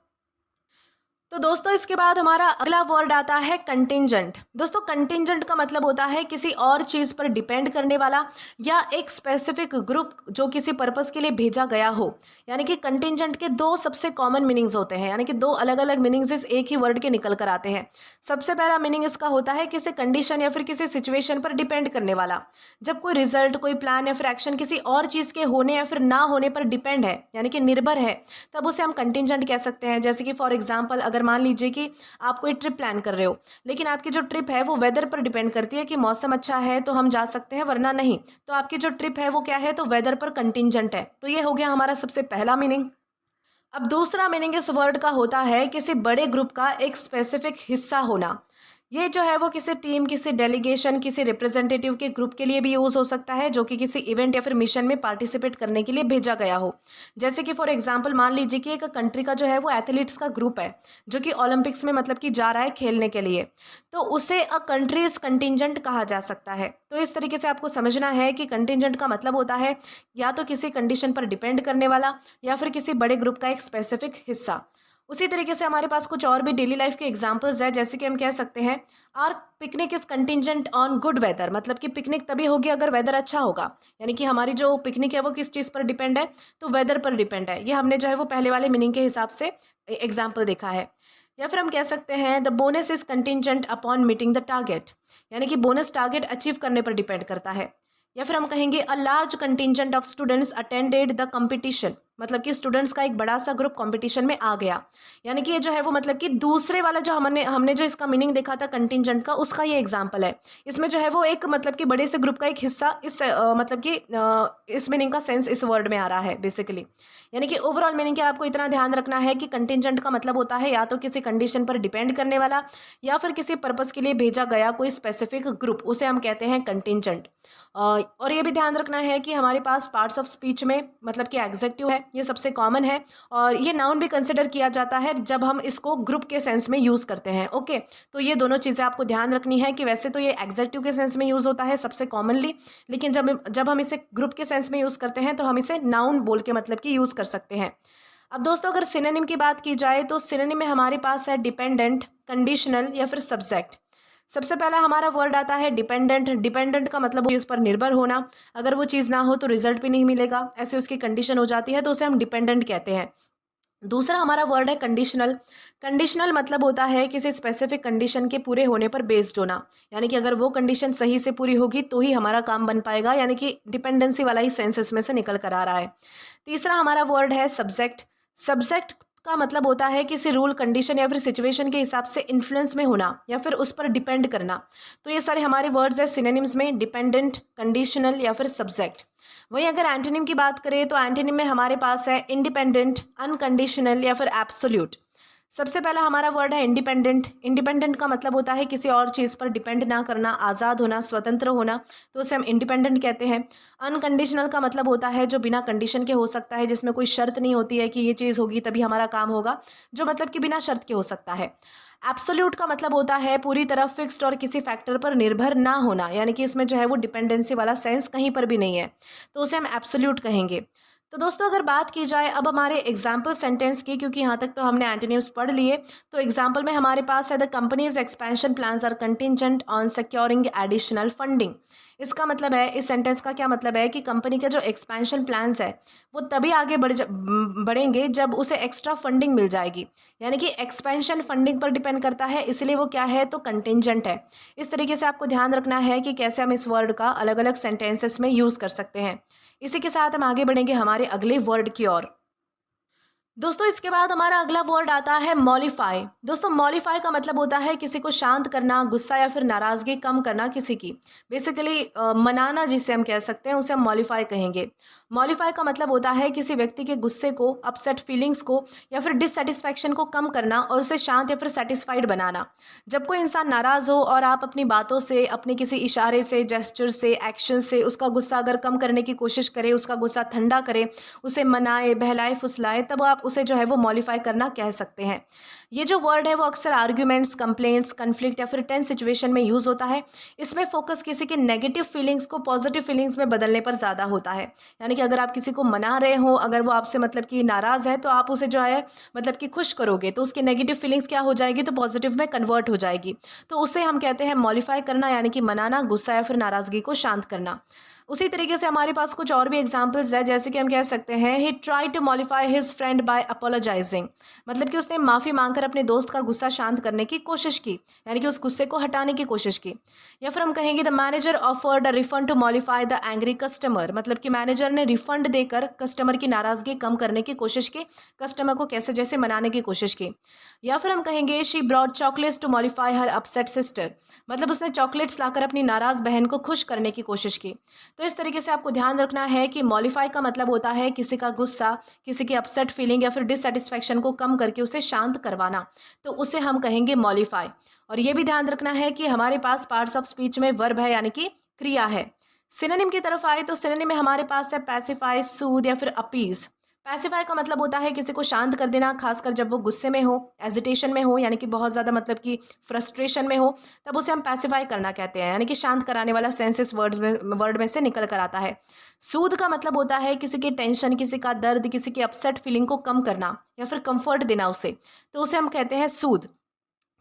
तो दोस्तों इसके बाद हमारा अगला वर्ड आता है कंटिंजेंट। दोस्तों कंटिंजेंट का मतलब होता है किसी और चीज़ पर डिपेंड करने वाला या एक स्पेसिफिक ग्रुप जो किसी पर्पस के लिए भेजा गया हो। यानी कि कंटिंजेंट के दो सबसे कॉमन मीनिंग्स होते हैं, यानी कि दो अलग अलग मीनिंग्स इस एक ही वर्ड के निकल कर आते हैं। सबसे पहला मीनिंग इसका होता है किसी कंडीशन या फिर किसी सिचुएशन पर डिपेंड करने वाला। जब कोई रिजल्ट, कोई प्लान या फिर एक्शन किसी और चीज़ के होने या फिर ना होने पर डिपेंड है, यानी कि निर्भर है, तब उसे हम कंटिंजेंट कह सकते हैं। जैसे कि फॉर एग्जाम्पल अगर मान लीजिए कि आप कोई ट्रिप प्लान कर रहे हो, लेकिन आपकी जो ट्रिप है वो वेदर पर डिपेंड करती है कि मौसम अच्छा है तो हम जा सकते हैं वरना नहीं। तो आपकी जो ट्रिप है वो क्या है, तो वेदर पर कंटिंजेंट है। तो ये हो गया हमारा सबसे पहला मीनिंग। अब दूसरा मीनिंग इस वर्ड का होता है किसी बड़े ग्रुप का एक स्पेसिफिक हिस्सा होना। ये जो है वो किसी टीम, किसी डेलीगेशन, किसी रिप्रेजेंटेटिव के ग्रुप के लिए भी यूज़ हो सकता है जो कि किसी इवेंट या फिर मिशन में पार्टिसिपेट करने के लिए भेजा गया हो। जैसे कि फॉर एग्जांपल मान लीजिए कि एक कंट्री का जो है वो एथलीट्स का ग्रुप है जो कि ओलंपिक्स में मतलब कि जा रहा है खेलने के लिए, तो उसे अ कंट्रीज कंटिंजेंट कहा जा सकता है। तो इस तरीके से आपको समझना है कि कंटिंजेंट का मतलब होता है या तो किसी कंडीशन पर डिपेंड करने वाला या फिर किसी बड़े ग्रुप का एक स्पेसिफिक हिस्सा। उसी तरीके से हमारे पास कुछ और भी डेली लाइफ के एग्जांपल्स है, जैसे कि हम कह सकते हैं our picnic is contingent on good weather. मतलब कि पिकनिक तभी होगी अगर वेदर अच्छा होगा, यानी कि हमारी जो पिकनिक है वो किस चीज़ पर डिपेंड है, तो वेदर पर डिपेंड है। ये हमने जो है वो पहले वाले मीनिंग के हिसाब से एग्जाम्पल देखा है। या फिर हम कह सकते हैं the bonus is contingent upon meeting the target, यानी कि बोनस टारगेट अचीव करने पर डिपेंड करता है। या फिर हम कहेंगे a large contingent of students attended the competition, मतलब कि स्टूडेंट्स का एक बड़ा सा ग्रुप कंपटीशन में आ गया। यानी कि ये जो है वो मतलब कि दूसरे वाला जो हमने हमने जो इसका मीनिंग देखा था कंटिंजेंट का, उसका ये एग्जांपल है। इसमें जो है वो एक मतलब कि बड़े से ग्रुप का एक हिस्सा इस मतलब कि इस मीनिंग का सेंस इस वर्ड में आ रहा है बेसिकली। यानी कि ओवरऑल मीनिंग क्या, आपको इतना ध्यान रखना है कि कंटिंजेंट का मतलब होता है या तो किसी कंडीशन पर डिपेंड करने वाला या फिर किसी पर्पस के लिए भेजा गया कोई स्पेसिफिक ग्रुप, उसे हम कहते हैं कंटिंजेंट। और ये भी ध्यान रखना है कि हमारे पास पार्ट्स ऑफ स्पीच में मतलब कि एग्जेक्टिव है, ये सबसे कॉमन है और ये नाउन भी कंसिडर किया जाता है जब हम इसको ग्रुप के सेंस में यूज़ करते हैं। ओके, तो ये दोनों चीज़ें आपको ध्यान रखनी है कि वैसे तो ये एग्जेक्टिव के सेंस में यूज़ होता है सबसे कॉमनली, लेकिन जब हम इसे ग्रुप के सेंस में यूज़ करते हैं तो हम इसे नाउन बोल के मतलब कि यूज़ कर सकते हैं। अब दोस्तों अगर सिनोनिम की बात की जाए तो सिनोनिम में हमारे पास है डिपेंडेंट, कंडीशनल या फिर सब्जेक्ट। सबसे पहला हमारा वर्ड आता है डिपेंडेंट। डिपेंडेंट का मतलब चीज़ पर निर्भर होना, अगर वो चीज़ ना हो तो रिजल्ट भी नहीं मिलेगा, ऐसे उसकी कंडीशन हो जाती है तो उसे हम डिपेंडेंट कहते हैं। दूसरा हमारा वर्ड है कंडीशनल। कंडीशनल मतलब होता है किसी स्पेसिफिक कंडीशन के पूरे होने पर बेस्ड होना, यानी कि अगर वो कंडीशन सही से पूरी होगी तो ही हमारा काम बन पाएगा, यानी कि डिपेंडेंसी वाला ही सेंस इसमें से निकल कर आ रहा है। तीसरा हमारा वर्ड है सब्जेक्ट। सब्जेक्ट का मतलब होता है किसी रूल, कंडीशन या फिर सिचुएशन के हिसाब से इन्फ्लुएंस में होना या फिर उस पर डिपेंड करना। तो ये सारे हमारे वर्ड्स हैं सिनोनिम्स में, डिपेंडेंट, कंडीशनल या फिर सब्जेक्ट। वहीं अगर एंटोनिम की बात करें तो एंटोनिम में हमारे पास है इंडिपेंडेंट, अनकंडीशनल या फिर एब्सोल्यूट। सबसे पहला हमारा वर्ड है इंडिपेंडेंट। इंडिपेंडेंट का मतलब होता है किसी और चीज़ पर डिपेंड ना करना, आज़ाद होना, स्वतंत्र होना, तो उसे हम इंडिपेंडेंट कहते हैं। अनकंडीशनल का मतलब होता है जो बिना कंडीशन के हो सकता है, जिसमें कोई शर्त नहीं होती है कि ये चीज़ होगी तभी हमारा काम होगा, जो मतलब कि बिना शर्त के हो सकता है। एब्सोल्यूट का मतलब होता है पूरी तरह फिक्स्ड और किसी फैक्टर पर निर्भर ना होना, यानी कि इसमें जो है वो डिपेंडेंसी वाला सेंस कहीं पर भी नहीं है, तो उसे हम एब्सोल्यूट कहेंगे। तो दोस्तों अगर बात की जाए अब हमारे एग्जाम्पल सेंटेंस की, क्योंकि यहाँ तक तो हमने एंटोनिम्स पढ़ लिए, तो एग्जाम्पल में हमारे पास है the company's expansion plans are contingent on securing additional funding. इसका मतलब है, इस सेंटेंस का क्या मतलब है कि कंपनी के जो एक्सपेंशन प्लान्स है वो तभी आगे बढ़ेंगे जब उसे एक्स्ट्रा फंडिंग मिल जाएगी, यानी कि एक्सपेंशन फंडिंग पर डिपेंड करता है, इसलिए वो क्या है, तो कंटिंजेंट है। इस तरीके से आपको ध्यान रखना है कि कैसे हम इस वर्ड का अलग अलग सेंटेंसेस में यूज़ कर सकते हैं। इसी के साथ हम आगे बढ़ेंगे हमारे अगले वर्ड की ओर। दोस्तों इसके बाद हमारा अगला वर्ड आता है मॉलिफाई। दोस्तों मॉलिफाई का मतलब होता है किसी को शांत करना, गुस्सा या फिर नाराज़गी कम करना किसी की। बेसिकली मनाना जिसे हम कह सकते हैं उसे हम मॉलिफाई कहेंगे। मॉलिफाई का मतलब होता है किसी व्यक्ति के गुस्से को, अपसेट फीलिंग्स को या फिर डिससेटिस्फैक्शन को कम करना और उसे शांत या फिर सेटिस्फाइड बनाना। जब कोई इंसान नाराज़ हो और आप अपनी बातों से, अपने किसी इशारे से, जेस्चर से, एक्शन से उसका गुस्सा अगर कम करने की कोशिश करें, उसका गुस्सा ठंडा करें, उसे मनाए, बहलाए, फुसलाए, तब आप उसे जो है वो मॉडिफाई करना कह सकते हैं। ये जो वर्ड है वो अक्सर आर्ग्यूमेंट्स, कंप्लेंट्स, कन्फ्लिक्ट या फिर टेंस सिचुएशन में यूज़ होता है। इसमें फोकस किसी के नेगेटिव फीलिंग्स को पॉजिटिव फीलिंग्स में बदलने पर ज़्यादा होता है। यानी कि अगर आप किसी को मना रहे हो, अगर वो आपसे मतलब कि नाराज़ है, तो आप उसे जो है मतलब कि खुश करोगे तो उसकी नेगेटिव फीलिंग्स क्या हो जाएगी, तो पॉजिटिव में कन्वर्ट हो जाएगी। तो उसे हम कहते हैं मॉडिफाई करना, यानी कि मनाना, गुस्सा या फिर नाराज़गी को शांत करना। उसी तरीके से हमारे पास कुछ और भी एग्जांपल्स है, जैसे कि हम कह सकते हैं he try to modify his friend by apologizing. मतलब कि उसने माफ़ी मांगकर अपने दोस्त का गुस्सा शांत करने की कोशिश की, यानी कि उस गुस्से को हटाने की कोशिश की। या फिर हम कहेंगे the manager offered a refund to modify the angry customer. मतलब कि मैनेजर ने रिफंड देकर कस्टमर की नाराज़गी कम करने की कोशिश की, कस्टमर को कैसे जैसे मनाने की कोशिश की। या फिर हम कहेंगे she brought chocolates to modify her upset sister. मतलब उसने चॉकलेट्स लाकर अपनी नाराज़ बहन को खुश करने की कोशिश की। तो इस तरीके से आपको ध्यान रखना है कि मॉडिफाई का मतलब होता है किसी का गुस्सा, किसी की अपसेट फीलिंग या फिर डिससेटिस्फैक्शन को कम करके उसे शांत करवाना, तो उसे हम कहेंगे मॉडिफाई। और ये भी ध्यान रखना है कि हमारे पास पार्ट्स ऑफ स्पीच में वर्ब है, यानी कि क्रिया है। सिनोनिम की तरफ आए तो सिनोनिम में हमारे पास है पैसिफाई, सूद या फिर अपीज। पैसिफाई का मतलब होता है किसी को शांत कर देना, खासकर जब वो गुस्से में हो, एजिटेशन में हो, यानी कि बहुत ज़्यादा मतलब कि फ्रस्ट्रेशन में हो, तब उसे हम पैसिफाई करना कहते हैं, यानी कि शांत कराने वाला सेंस इस वर्ड में से निकल कर आता है। सूद का मतलब होता है किसी की टेंशन, किसी का दर्द, किसी की अपसेट फीलिंग को कम करना या फिर कंफर्ट देना उसे, तो उसे हम कहते हैं सूद।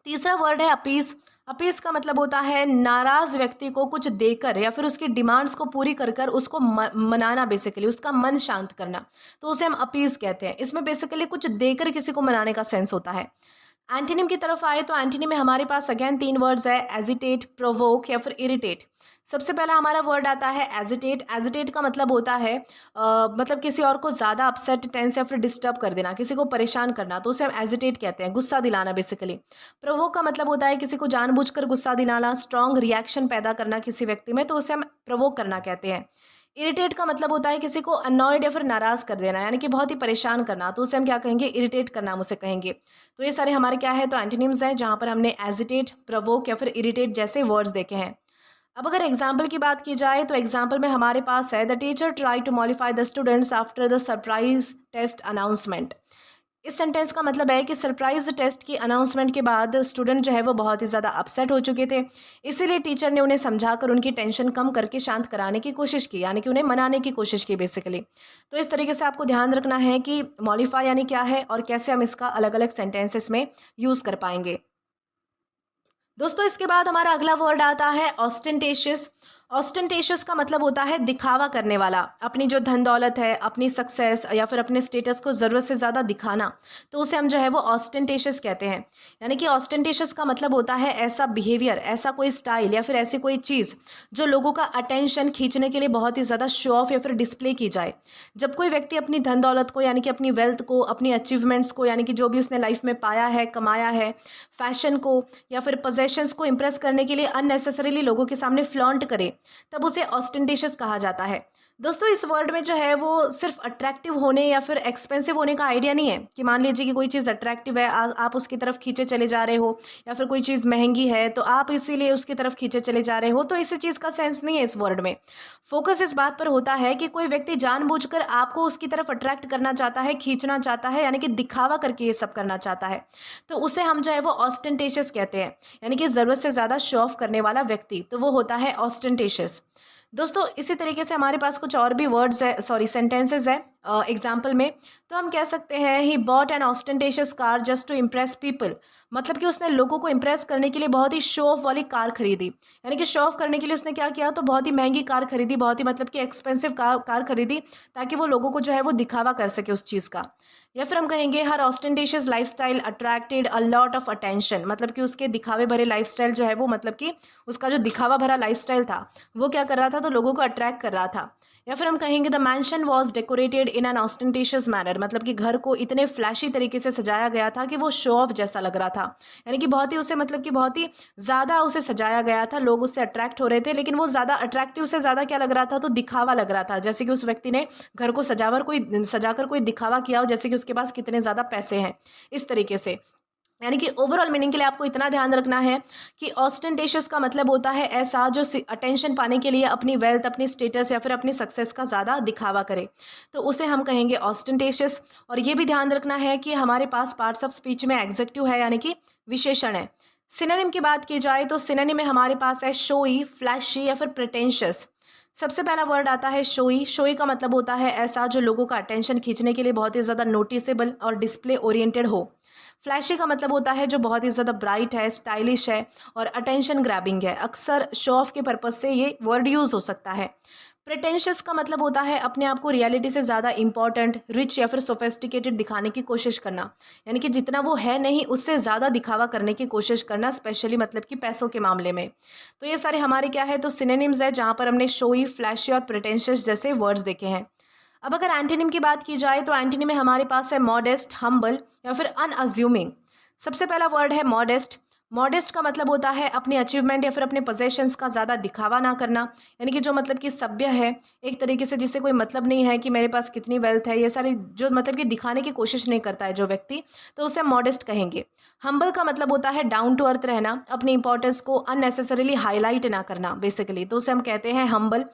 तीसरा वर्ड है अपीस। अपीस का मतलब होता है नाराज व्यक्ति को कुछ देकर या फिर उसकी डिमांड्स को पूरी कर कर उसको मनाना, बेसिकली उसका मन शांत करना, तो उसे हम अपीस कहते हैं। इसमें बेसिकली कुछ देकर किसी को मनाने का सेंस होता है। एंटोनिम की तरफ आए तो एंटोनिम में हमारे पास अगेन 3 वर्ड्स है, एजिटेट, प्रोवोक या फिर इरिटेट। सबसे पहला हमारा वर्ड आता है एजिटेट। एजिटेट का मतलब होता है मतलब किसी और को ज़्यादा अपसेट, टेंस या फिर डिस्टर्ब कर देना, किसी को परेशान करना, तो उसे हम एजिटेट कहते हैं, गुस्सा दिलाना बेसिकली। प्रोवोक का मतलब होता है किसी को जानबूझकर गुस्सा दिलाना, स्ट्रॉन्ग रिएक्शन पैदा करना किसी व्यक्ति में, तो उसे हम प्रोवोक करना कहते हैं। इरिटेट का मतलब होता है किसी को अनॉयड या फिर नाराज़ कर देना, यानी कि बहुत ही परेशान करना, तो उसे हम क्या कहेंगे, इरिटेट करना हम उसे कहेंगे। तो ये सारे हमारे क्या है, तो एंटोनिम्स हैं, जहाँ पर हमने एजिटेट, प्रोवोक या फिर इरिटेट जैसे वर्ड्स देखे हैं। अब अगर एग्जाम्पल की बात की जाए तो एग्जाम्पल में हमारे पास है the teacher try to modify the students after the surprise test announcement. इस सेंटेंस का मतलब है कि सरप्राइज टेस्ट की अनाउंसमेंट के बाद स्टूडेंट जो है वो बहुत ही ज़्यादा अपसेट हो चुके थे, इसीलिए टीचर ने उन्हें समझाकर उनकी टेंशन कम करके शांत कराने की कोशिश की, यानी कि उन्हें मनाने की कोशिश की बेसिकली। तो इस तरीके से आपको ध्यान रखना है कि मॉडिफाई यानी क्या है और कैसे हम इसका अलग अलग सेंटेंसेस में यूज़ कर पाएंगे। दोस्तों इसके बाद हमारा अगला वर्ड आता है ऑस्टेंटेशियस। ऑस्टेंटेशियस का मतलब होता है दिखावा करने वाला, अपनी जो धन दौलत है, अपनी सक्सेस या फिर अपने स्टेटस को ज़रूरत से ज़्यादा दिखाना, तो उसे हम जो है वो ऑस्टेंटेशियस कहते हैं। यानी कि ऑस्टेंटेशियस का मतलब होता है ऐसा बिहेवियर, ऐसा कोई स्टाइल या फिर ऐसी कोई चीज़ जो लोगों का अटेंशन खींचने के लिए बहुत ही ज़्यादा शो ऑफ या फिर डिस्प्ले की जाए। जब कोई व्यक्ति अपनी धन दौलत को, यानी कि अपनी वेल्थ को, अपनी अचीवमेंट्स को, यानी कि जो भी उसने लाइफ में पाया है, कमाया है, फैशन को या फिर पोजेशंस को इम्प्रेस करने के लिए अननेसेसरीली लोगों के सामने फ्लॉन्ट करे, तब उसे ऑस्टेंटेशियस कहा जाता है। दोस्तों इस वर्ड में जो है वो सिर्फ अट्रैक्टिव होने या फिर एक्सपेंसिव होने का आइडिया नहीं है कि मान लीजिए कि कोई चीज़ अट्रैक्टिव है, आप उसकी तरफ खींचे चले जा रहे हो, या फिर कोई चीज़ महंगी है तो आप इसीलिए उसकी तरफ खींचे चले जा रहे हो, तो इसी चीज़ का सेंस नहीं है इस वर्ड में। फोकस इस बात पर होता है कि कोई व्यक्ति जानबूझकर आपको उसकी तरफ अट्रैक्ट करना चाहता है, खींचना चाहता है, यानी कि दिखावा करके ये सब करना चाहता है, तो उसे हम जो है वो ऑस्टेंटेशियस कहते हैं, यानी कि ज़रूरत से ज़्यादा शो ऑफ करने वाला व्यक्ति, तो वो होता है ऑस्टेंटेशियस। दोस्तों इसी तरीके से हमारे पास कुछ और भी वर्ड्स है, सॉरी सेंटेंसेस है एग्जाम्पल में। तो हम कह सकते हैं he bought an ostentatious car just to impress people. मतलब कि उसने लोगों को इम्प्रेस करने के लिए बहुत ही शो ऑफ वाली कार खरीदी, यानी कि शो ऑफ करने के लिए उसने क्या किया, तो बहुत ही महंगी कार खरीदी, बहुत ही मतलब कि एक्सपेंसिव कार खरीदी, ताकि वो लोगों को जो है वो दिखावा कर सके उस चीज़ का। या फिर हम कहेंगे her ostentatious lifestyle attracted a lot of attention. मतलब कि उसके दिखावे भरे लाइफस्टाइल जो है वो, मतलब कि उसका जो दिखावा भरा लाइफस्टाइल था वो क्या कर रहा था, तो लोगों को अट्रैक्ट कर रहा था। या फिर हम कहेंगे the mansion was decorated in an ostentatious manner, मतलब कि घर को इतने फ्लैशी तरीके से सजाया गया था कि वो शो ऑफ जैसा लग रहा था। यानी कि बहुत ही उसे मतलब कि बहुत ही ज़्यादा उसे सजाया गया था, लोग उससे अट्रैक्ट हो रहे थे, लेकिन वो ज़्यादा अट्रैक्टिव से ज़्यादा क्या लग रहा था, तो दिखावा लग रहा था। जैसे कि उस व्यक्ति ने घर को सजाकर कोई दिखावा किया हो, जैसे कि उसके पास कितने ज़्यादा पैसे हैं, इस तरीके से। यानी कि ओवरऑल मीनिंग के लिए आपको इतना ध्यान रखना है कि ऑस्टेंटेशियस का मतलब होता है ऐसा जो अटेंशन पाने के लिए अपनी वेल्थ, अपनी स्टेटस या फिर अपनी सक्सेस का ज़्यादा दिखावा करे, तो उसे हम कहेंगे ऑस्टेंटेशियस। और ये भी ध्यान रखना है कि हमारे पास पार्ट्स ऑफ स्पीच में एग्जेक्टिव है, यानी कि विशेषण है। सिनोनिम की बात की जाए तो सिनोनिम में हमारे पास है शोई, फ्लैशी या फिर प्रिटेंशियस। सबसे पहला वर्ड आता है शोई। शोई का मतलब होता है ऐसा जो लोगों का अटेंशन खींचने के लिए बहुत ही ज़्यादा नोटिसेबल और डिस्प्ले ओरिएंटेड हो। फ्लैशी का मतलब होता है जो बहुत ही ज़्यादा ब्राइट है, स्टाइलिश है और अटेंशन ग्रैबिंग है। अक्सर शो ऑफ के पर्पज़ से ये वर्ड यूज़ हो सकता है। प्रिटेंशियस का मतलब होता है अपने आप को रियलिटी से ज़्यादा इंपॉर्टेंट, रिच या फिर सोफिस्टिकेटेड दिखाने की कोशिश करना, यानी कि जितना वो है नहीं उससे ज़्यादा दिखावा करने की कोशिश करना, स्पेशली मतलब कि पैसों के मामले में। तो ये सारे हमारे क्या है, तो सिनोनिम्स है जहाँ पर हमने शोई, फ्लैशी और प्रिटेंशियस जैसे वर्ड्स देखे हैं। अब अगर एंटोनिम की बात की जाए तो एंटोनिम में हमारे पास है मॉडेस्ट, हम्बल या फिर अनअज्यूमिंग। सबसे पहला वर्ड है मॉडेस्ट। मॉडेस्ट का मतलब होता है अपनी अचीवमेंट या फिर अपने पोजेशंस का ज़्यादा दिखावा ना करना, यानी कि जो मतलब कि सभ्य है एक तरीके से, जिससे कोई मतलब नहीं है कि मेरे पास कितनी वेल्थ है, ये सारी जो मतलब कि दिखाने की कोशिश नहीं करता है जो व्यक्ति, तो उसे हम मॉडेस्ट कहेंगे। हम्बल का मतलब होता है डाउन टू अर्थ रहना, अपनी इंपॉर्टेंस को अननेसेसरीली हाईलाइट ना करना बेसिकली, तो उसे हम कहते हैं हम्बल।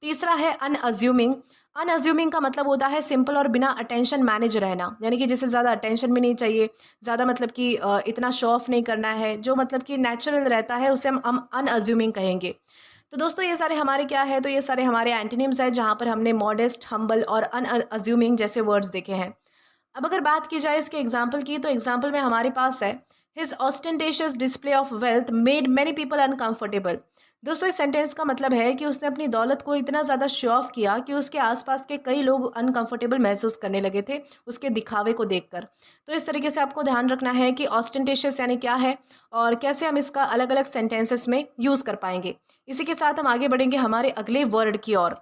तीसरा है अनअज्यूमिंग। अनअज्यूमिंग का मतलब होता है सिंपल और बिना अटेंशन मैनेज रहना, यानी कि जिसे ज़्यादा अटेंशन भी नहीं चाहिए, ज़्यादा मतलब कि इतना शो ऑफ नहीं करना है, जो मतलब कि नेचुरल रहता है उसे हम अनअज्यूमिंग कहेंगे। तो दोस्तों ये सारे हमारे क्या है, तो ये सारे हमारे एंटोनिम्स हैं जहाँ पर हमने मॉडेस्ट, हम्बल और अनअज्यूमिंग जैसे वर्ड्स देखे हैं। अब अगर बात की जाए इसके एग्जाम्पल की, तो एग्जाम्पल में हमारे पास है his ostentatious display of wealth made many people uncomfortable. दोस्तों इस सेंटेंस का मतलब है कि उसने अपनी दौलत को इतना ज़्यादा शो ऑफ किया कि उसके आसपास के कई लोग अनकंफर्टेबल महसूस करने लगे थे उसके दिखावे को देखकर। तो इस तरीके से आपको ध्यान रखना है कि ऑस्टेंटेशियस यानी क्या है और कैसे हम इसका अलग अलग सेंटेंसेस में यूज़ कर पाएंगे। इसी के साथ हम आगे बढ़ेंगे हमारे अगले वर्ड की ओर।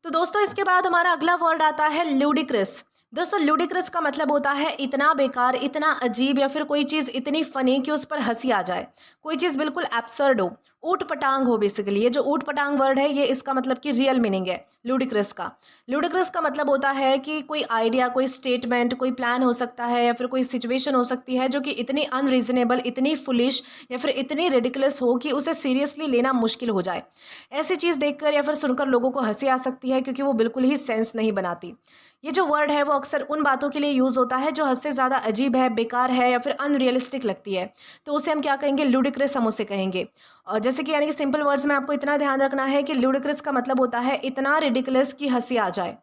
तो दोस्तों इसके बाद हमारा अगला वर्ड आता है लूडिक्रस। दोस्तों लूडिक्रस का मतलब होता है इतना बेकार, इतना अजीब या फिर कोई चीज़ इतनी फनी कि उस पर हंसी आ जाए, कोई चीज़ बिल्कुल एब्सर्ड हो, ऊट पटांग हो। बेसिकली ये जो ऊट पटांग वर्ड है ये इसका मतलब कि रियल मीनिंग है लूडिक्रस का। लूडिक्रस का मतलब होता है कि कोई आइडिया, कोई स्टेटमेंट, कोई प्लान हो सकता है या फिर कोई सिचुएशन हो सकती है जो कि इतनी अनरीजनेबल, इतनी फुलिश या फिर इतनी रिडिकुलस हो कि उसे सीरियसली लेना मुश्किल हो जाए। ऐसी चीज़ देखकर या फिर सुनकर लोगों को हंसी आ सकती है क्योंकि वो बिल्कुल ही सेंस नहीं बनाती। ये जो वर्ड है वो अक्सर उन बातों के लिए यूज़ होता है जो हद से ज़्यादा अजीब है, बेकार है या फिर अनरियलिस्टिक लगती है, तो उसे हम क्या कहेंगे, लूडिक्रस हम उसे कहेंगे। और जैसे कि यानी कि सिंपल वर्ड्स में आपको इतना ध्यान रखना है कि लूडिक्रस का मतलब होता है इतना रिडिकुलस कि हंसी आ जाए।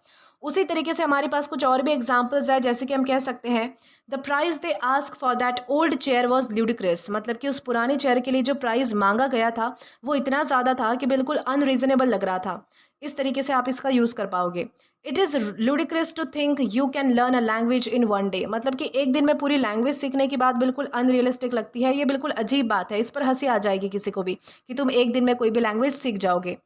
उसी तरीके से हमारे पास कुछ और भी एग्जाम्पल्स है, जैसे कि हम कह सकते हैं the price they ask for that old chair was ludicrous, मतलब कि उस पुरानी चेयर के लिए जो प्राइस मांगा गया था वो इतना ज़्यादा था कि बिल्कुल अनरीजनेबल लग रहा था। इस तरीके से आप इसका यूज़ कर पाओगे। It is ludicrous to think you can learn a language in one day, मतलब कि एक दिन में पूरी लैंग्वेज सीखने की बात बिल्कुल अनरियलिस्टिक लगती है, ये बिल्कुल अजीब बात है, इस पर हंसी आ जाएगी किसी को भी कि तुम एक दिन में कोई भी लैंग्वेज सीख जाओगे।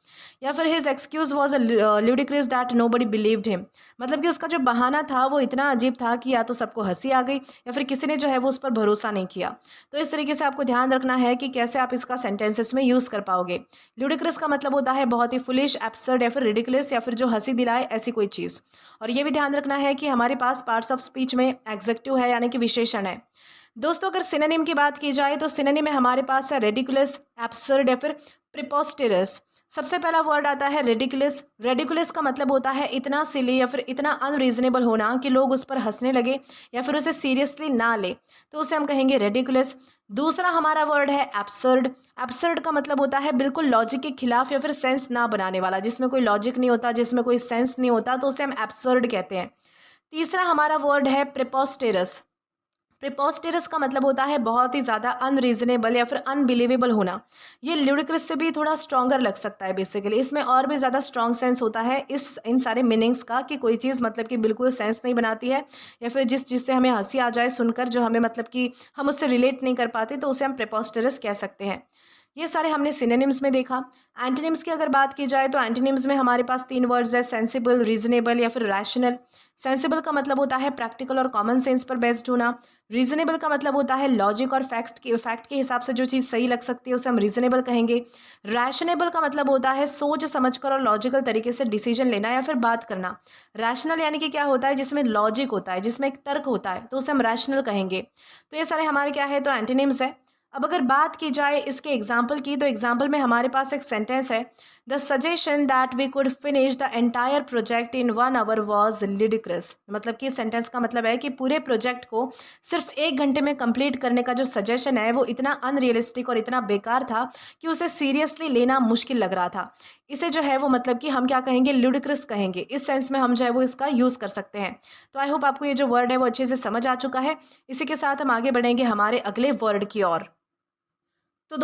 या फिर his excuse was ludicrous that nobody believed him, मतलब कि उसका जो बहाना था वो इतना अजीब था कि या तो सबको हंसी आ गई या फिर किसी ने जो है वो उस पर भरोसा नहीं किया। तो इस तरीके से आपको ध्यान रखना है कि कैसे आप इसका सेंटेंसेस में यूज़ कर पाओगे। ludicrous का मतलब होता है बहुत ही फुलिश, एब्सर्ड या फिर रिडिकुलस या फिर जो हंसी दिलाए ऐसी कोई चीज़। और ये भी ध्यान रखना है कि हमारे पास पार्ट्स ऑफ स्पीच में एग्जेक्टिव है यानी कि विशेषण है। दोस्तों अगर सिनोनिम की बात की जाए तो सिनोनिम में हमारे पास है रेडिकुलस, एब्सर्ड या फिर प्रिपोस्टेरस। सबसे पहला वर्ड आता है रेडिकुलस। रेडिकुलस का मतलब होता है इतना सिली या फिर इतना अनरीजनेबल होना कि लोग उस पर हंसने लगे या फिर उसे सीरियसली ना ले, तो उसे हम कहेंगे रेडिकुलस। दूसरा हमारा वर्ड है एब्सर्ड। एब्सर्ड का मतलब होता है बिल्कुल लॉजिक के खिलाफ या फिर सेंस ना बनाने वाला, जिसमें कोई लॉजिक नहीं होता, जिसमें कोई सेंस नहीं होता, तो उसे हम एब्सर्ड कहते हैं। तीसरा हमारा वर्ड है प्रिपोस्टेरस। प्रिपोस्टेरस का मतलब होता है बहुत ही ज़्यादा अनरीजनेबल या फिर अनबिलीवेबल होना। ये ल्यूडिक्रस से भी थोड़ा स्ट्रॉन्गर लग सकता है बेसिकली, इसमें और भी ज़्यादा स्ट्रॉन्ग सेंस होता है इन सारे मीनिंग्स का कि कोई चीज़ मतलब कि बिल्कुल सेंस नहीं बनाती है या फिर जिस चीज़ से हमें हंसी आ जाए सुनकर, जो हमें मतलब कि हम उससे रिलेट नहीं कर पाते, तो उसे हम प्रिपोस्टेरस कह सकते हैं। ये सारे हमने सिनोनिम्स में देखा। एंटोनिम्स की अगर बात की जाए तो एंटोनिम्स में हमारे पास 3 वर्ड्स है, सेंसिबल, रीजनेबल या फिर रैशनल। सेंसिबल का मतलब होता है प्रैक्टिकल और कॉमन सेंस पर बेस्ड होना। रीजनेबल का मतलब होता है लॉजिक और फैक्ट के हिसाब से जो चीज़ सही लग सकती है उसे हम रीजनेबल कहेंगे। रैशनेबल का मतलब होता है सोच समझकर और लॉजिकल तरीके से डिसीजन लेना या फिर बात करना। रैशनल यानी कि क्या होता है, जिसमें लॉजिक होता है, जिसमें एक तर्क होता है, तो उसे हम रैशनल कहेंगे। तो ये सारे हमारे क्या है, तो एंटोनिम्स है। अब अगर बात की जाए इसके एग्जाम्पल की, तो एग्जाम्पल में हमारे पास एक सेंटेंस है, the suggestion that we could finish the entire project in 1 hour was ludicrous. मतलब कि सेंटेंस का मतलब है कि पूरे प्रोजेक्ट को सिर्फ 1 घंटे में कंप्लीट करने का जो सजेशन है वो इतना अनरियलिस्टिक और इतना बेकार था कि उसे सीरियसली लेना मुश्किल लग रहा था। इसे जो है वो मतलब कि हम क्या कहेंगे, लुडिक्रस कहेंगे। इस सेंस में हम जो है वो इसका यूज़ कर सकते हैं। तो आई होप आपको ये जो वर्ड है वो अच्छे से समझ आ चुका है। इसी के साथ हम आगे बढ़ेंगे हमारे अगले वर्ड की ओर। तो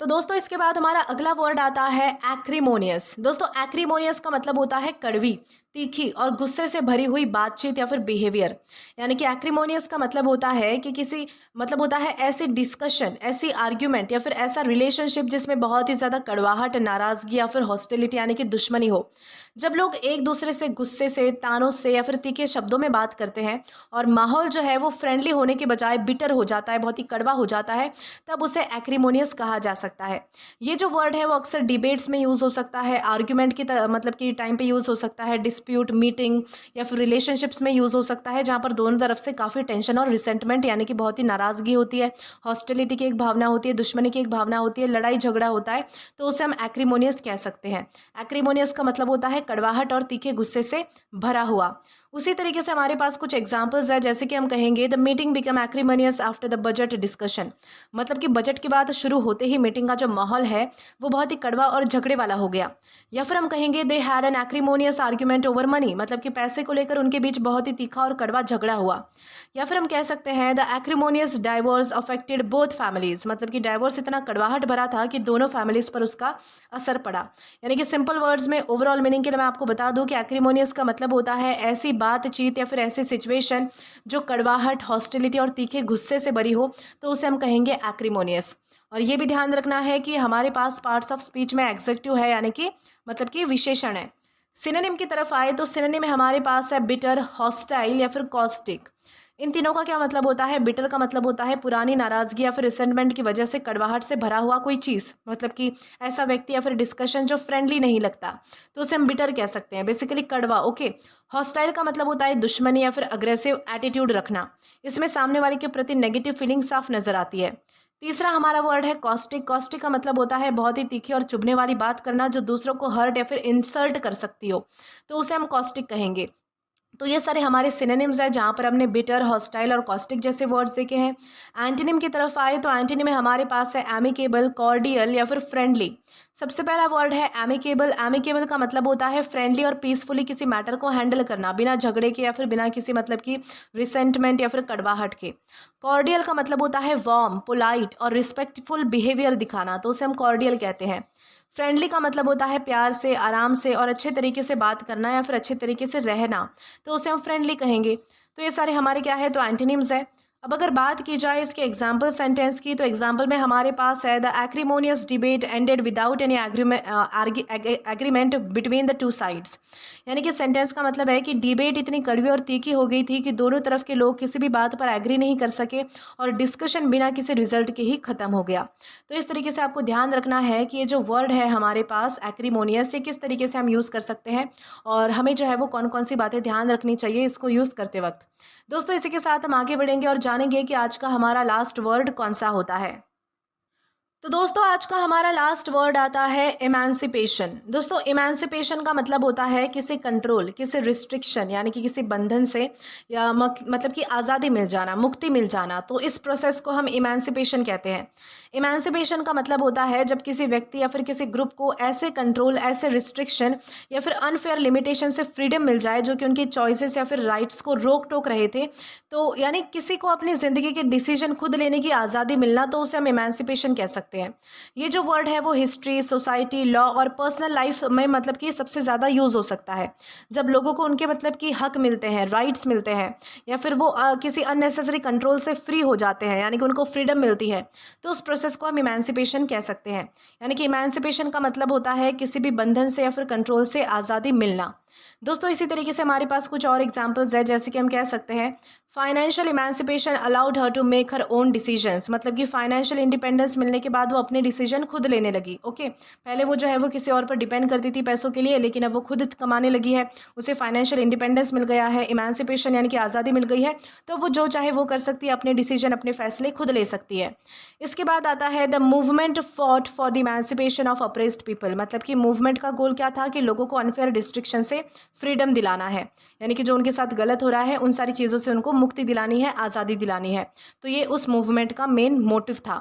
दोस्तों इसके बाद हमारा अगला वर्ड आता है एक्रीमोनियस। दोस्तों एक्रीमोनियस का मतलब होता है कड़वी, तीखी और गुस्से से भरी हुई बातचीत या फिर बिहेवियर। यानी कि एक्रीमोनियस का मतलब होता है कि मतलब होता है ऐसी डिस्कशन, ऐसी आर्ग्यूमेंट या फिर ऐसा रिलेशनशिप जिसमें बहुत ही ज़्यादा कड़वाहट, नाराज़गी या फिर हॉस्टिलिटी यानी कि दुश्मनी हो। जब लोग एक दूसरे से गुस्से से, तानों से या फिर तीखे शब्दों में बात करते हैं और माहौल जो है वो फ्रेंडली होने के बजाय बिटर हो जाता है, बहुत ही कड़वा हो जाता है, तब उसे एक्रीमोनियस कहा जा सकता है। ये जो वर्ड है वो अक्सर डिबेट्स में यूज़ हो सकता है, आर्ग्यूमेंट की मतलब कि टाइम पे यूज़ हो सकता है, डिस्प्यूट, मीटिंग या फिर रिलेशनशिप्स में यूज़ हो सकता है, जहाँ पर दोनों तरफ से काफ़ी टेंशन और रिसेंटमेंट यानी कि बहुत ही नाराज़गी होती है, हॉस्टिलिटी की एक भावना होती है, दुश्मनी की एक भावना होती है, लड़ाई झगड़ा होता है, तो उसे हम एक्रीमोनियस कह सकते हैं। एक्रीमोनियस का मतलब होता है कड़वाहट और तीखे गुस्से से भरा हुआ। उसी तरीके से हमारे पास कुछ एग्जाम्पल्स है, जैसे कि हम कहेंगे the meeting become acrimonious after the budget discussion. मतलब कि बजट की बात शुरू होते ही मीटिंग का जो माहौल है वो बहुत ही कड़वा और झगड़े वाला हो गया। या फिर हम कहेंगे they had an acrimonious argument over money. मतलब कि पैसे को लेकर उनके बीच बहुत ही तीखा और कड़वा झगड़ा हुआ। या फिर हम कह सकते हैं the acrimonious divorce affected both families. मतलब कि डाइवोर्स इतना कड़वाहट भरा था कि दोनों फैमिलीज पर उसका असर पड़ा। यानी कि सिंपल वर्ड्स में ओवरऑल मीनिंग के लिए मैं आपको बता दूं कि एक्रीमोनियस का मतलब होता है ऐसी बातचीत या फिर ऐसी सिचुएशन जो कड़वाहट, हॉस्टिलिटी और तीखे गुस्से से भरी हो, तो उसे हम कहेंगे एक्रीमोनियस। और ये भी ध्यान रखना है कि हमारे पास पार्ट्स ऑफ स्पीच में एग्जेक्टिव है, यानी कि मतलब कि विशेषण है। सिनोनिम की तरफ आए तो सिनोनिम में हमारे पास है बिटर, हॉस्टाइल या फिर कॉस्टिक। इन तीनों का क्या मतलब होता है? बिटर का मतलब होता है पुरानी नाराजगी या फिर रिसेंटमेंट की वजह से कड़वाहट से भरा हुआ कोई चीज़, मतलब कि ऐसा व्यक्ति या फिर डिस्कशन जो फ्रेंडली नहीं लगता, तो उसे हम बिटर कह सकते हैं, बेसिकली कड़वा। ओके। हॉस्टाइल का मतलब होता है दुश्मनी या फिर अग्रेसिव एटीट्यूड रखना, इसमें सामने वाले के प्रति नेगेटिव फीलिंग साफ नजर आती है। तीसरा हमारा वर्ड है कॉस्टिक। कॉस्टिक का मतलब होता है बहुत ही तीखी और चुभने वाली बात करना जो दूसरों को हर्ट या फिर इंसल्ट कर सकती हो, तो उसे हम कॉस्टिक कहेंगे। तो ये सारे हमारे सिनोनिम्स हैं, जहाँ पर हमने बिटर, हॉस्टाइल और कॉस्टिक जैसे वर्ड्स देखे हैं। एंटोनिम की तरफ आए तो एंटोनिम में हमारे पास है एमिकेबल, कॉर्डियल या फिर फ्रेंडली। सबसे पहला वर्ड है एमिकेबल। एमिकेबल का मतलब होता है फ्रेंडली और पीसफुली किसी मैटर को हैंडल करना, बिना झगड़े के या फिर बिना किसी मतलब की रिसेंटमेंट या फिर कड़वाहट के। कॉर्डियल का मतलब होता है वार्म, पोलाइट और रिस्पेक्टफुल बिहेवियर दिखाना, तो उसे हम कॉर्डियल कहते हैं। फ्रेंडली का मतलब होता है प्यार से, आराम से और अच्छे तरीके से बात करना या फिर अच्छे तरीके से रहना, तो उसे हम फ्रेंडली कहेंगे। तो ये सारे हमारे क्या है, तो एंटोनिम्स है। अब अगर बात की जाए इसके एग्जाम्पल सेंटेंस की, तो एग्जाम्पल में हमारे पास है the acrimonious debate ended without any agreement between the two sides. यानी कि सेंटेंस का मतलब है कि डिबेट इतनी कड़वी और तीखी हो गई थी कि दोनों तरफ के लोग किसी भी बात पर एग्री नहीं कर सके और डिस्कशन बिना किसी रिजल्ट के ही खत्म हो गया। तो इस तरीके से आपको ध्यान रखना है कि ये जो वर्ड है हमारे पास एक्रीमोनियस, ये किस तरीके से हम यूज़ कर सकते हैं और हमें जो है वो कौन कौन सी बातें ध्यान रखनी चाहिए इसको यूज़ करते वक्त। दोस्तों इसी के साथ हम आगे बढ़ेंगे और जानेंगे कि आज का हमारा लास्ट वर्ड कौन सा होता है। तो दोस्तों आज का हमारा लास्ट वर्ड आता है इमेंसिपेशन। दोस्तों इमेंसिपेशन का मतलब होता है किसी कंट्रोल, किसी रिस्ट्रिक्शन यानी कि किसी बंधन से या मतलब कि आज़ादी मिल जाना, मुक्ति मिल जाना, तो इस प्रोसेस को हम इमेंसिपेशन कहते हैं। इमेंसिपेशन का मतलब होता है जब किसी व्यक्ति या फिर किसी ग्रुप को ऐसे कंट्रोल, ऐसे रिस्ट्रिक्शन या फिर अनफेयर लिमिटेशन से फ्रीडम मिल जाए जो कि उनकी चॉइसेस या फिर राइट्स को रोक टोक रहे थे। तो यानी किसी को अपनी ज़िंदगी के डिसीजन खुद लेने की आज़ादी मिलना, तो उसे हम इमेंसिपेशन कह सकते हैं। सकते हैं। ये जो वर्ड है वो हिस्ट्री, सोसाइटी, लॉ और पर्सनल लाइफ में मतलब कि सबसे ज़्यादा यूज़ हो सकता है। जब लोगों को उनके मतलब कि हक मिलते हैं, राइट्स मिलते हैं, या फिर वो किसी अननेसेसरी कंट्रोल से फ्री हो जाते हैं, यानी कि उनको फ्रीडम मिलती है, तो उस प्रोसेस को हम इमेंसिपेशन कह सकते हैं। यानी कि इमेंसिपेशन का मतलब होता है किसी भी बंधन से या फिर कंट्रोल से आज़ादी मिलना। दोस्तों इसी तरीके से हमारे पास कुछ और एग्जांपल्स है, जैसे कि हम कह सकते हैं financial emancipation allowed her to make her own decisions. मतलब कि फाइनेंशियल इंडिपेंडेंस मिलने के बाद वो अपने डिसीजन खुद लेने लगी। ओके, पहले वो जो है वो किसी और पर डिपेंड करती थी पैसों के लिए, लेकिन अब वो खुद कमाने लगी है, उसे फाइनेंशियल इंडिपेंडेंस मिल गया है, इमेंसिपेशन यानी कि आज़ादी मिल गई है, तो वो जो चाहे वो कर सकती है, अपने डिसीजन, अपने फैसले खुद ले सकती है। इसके बाद आता है the movement fought for the emancipation of apprised people. मतलब कि मूवमेंट का गोल क्या था कि लोगों को अनफेयर रिस्ट्रिक्शन से फ्रीडम दिलाना है, यानी कि जो उनके साथ गलत हो रहा है उन सारी चीज़ों से उनको मुक्ति दिलानी है, आज़ादी दिलानी है। तो ये उस मूवमेंट का मेन मोटिव था।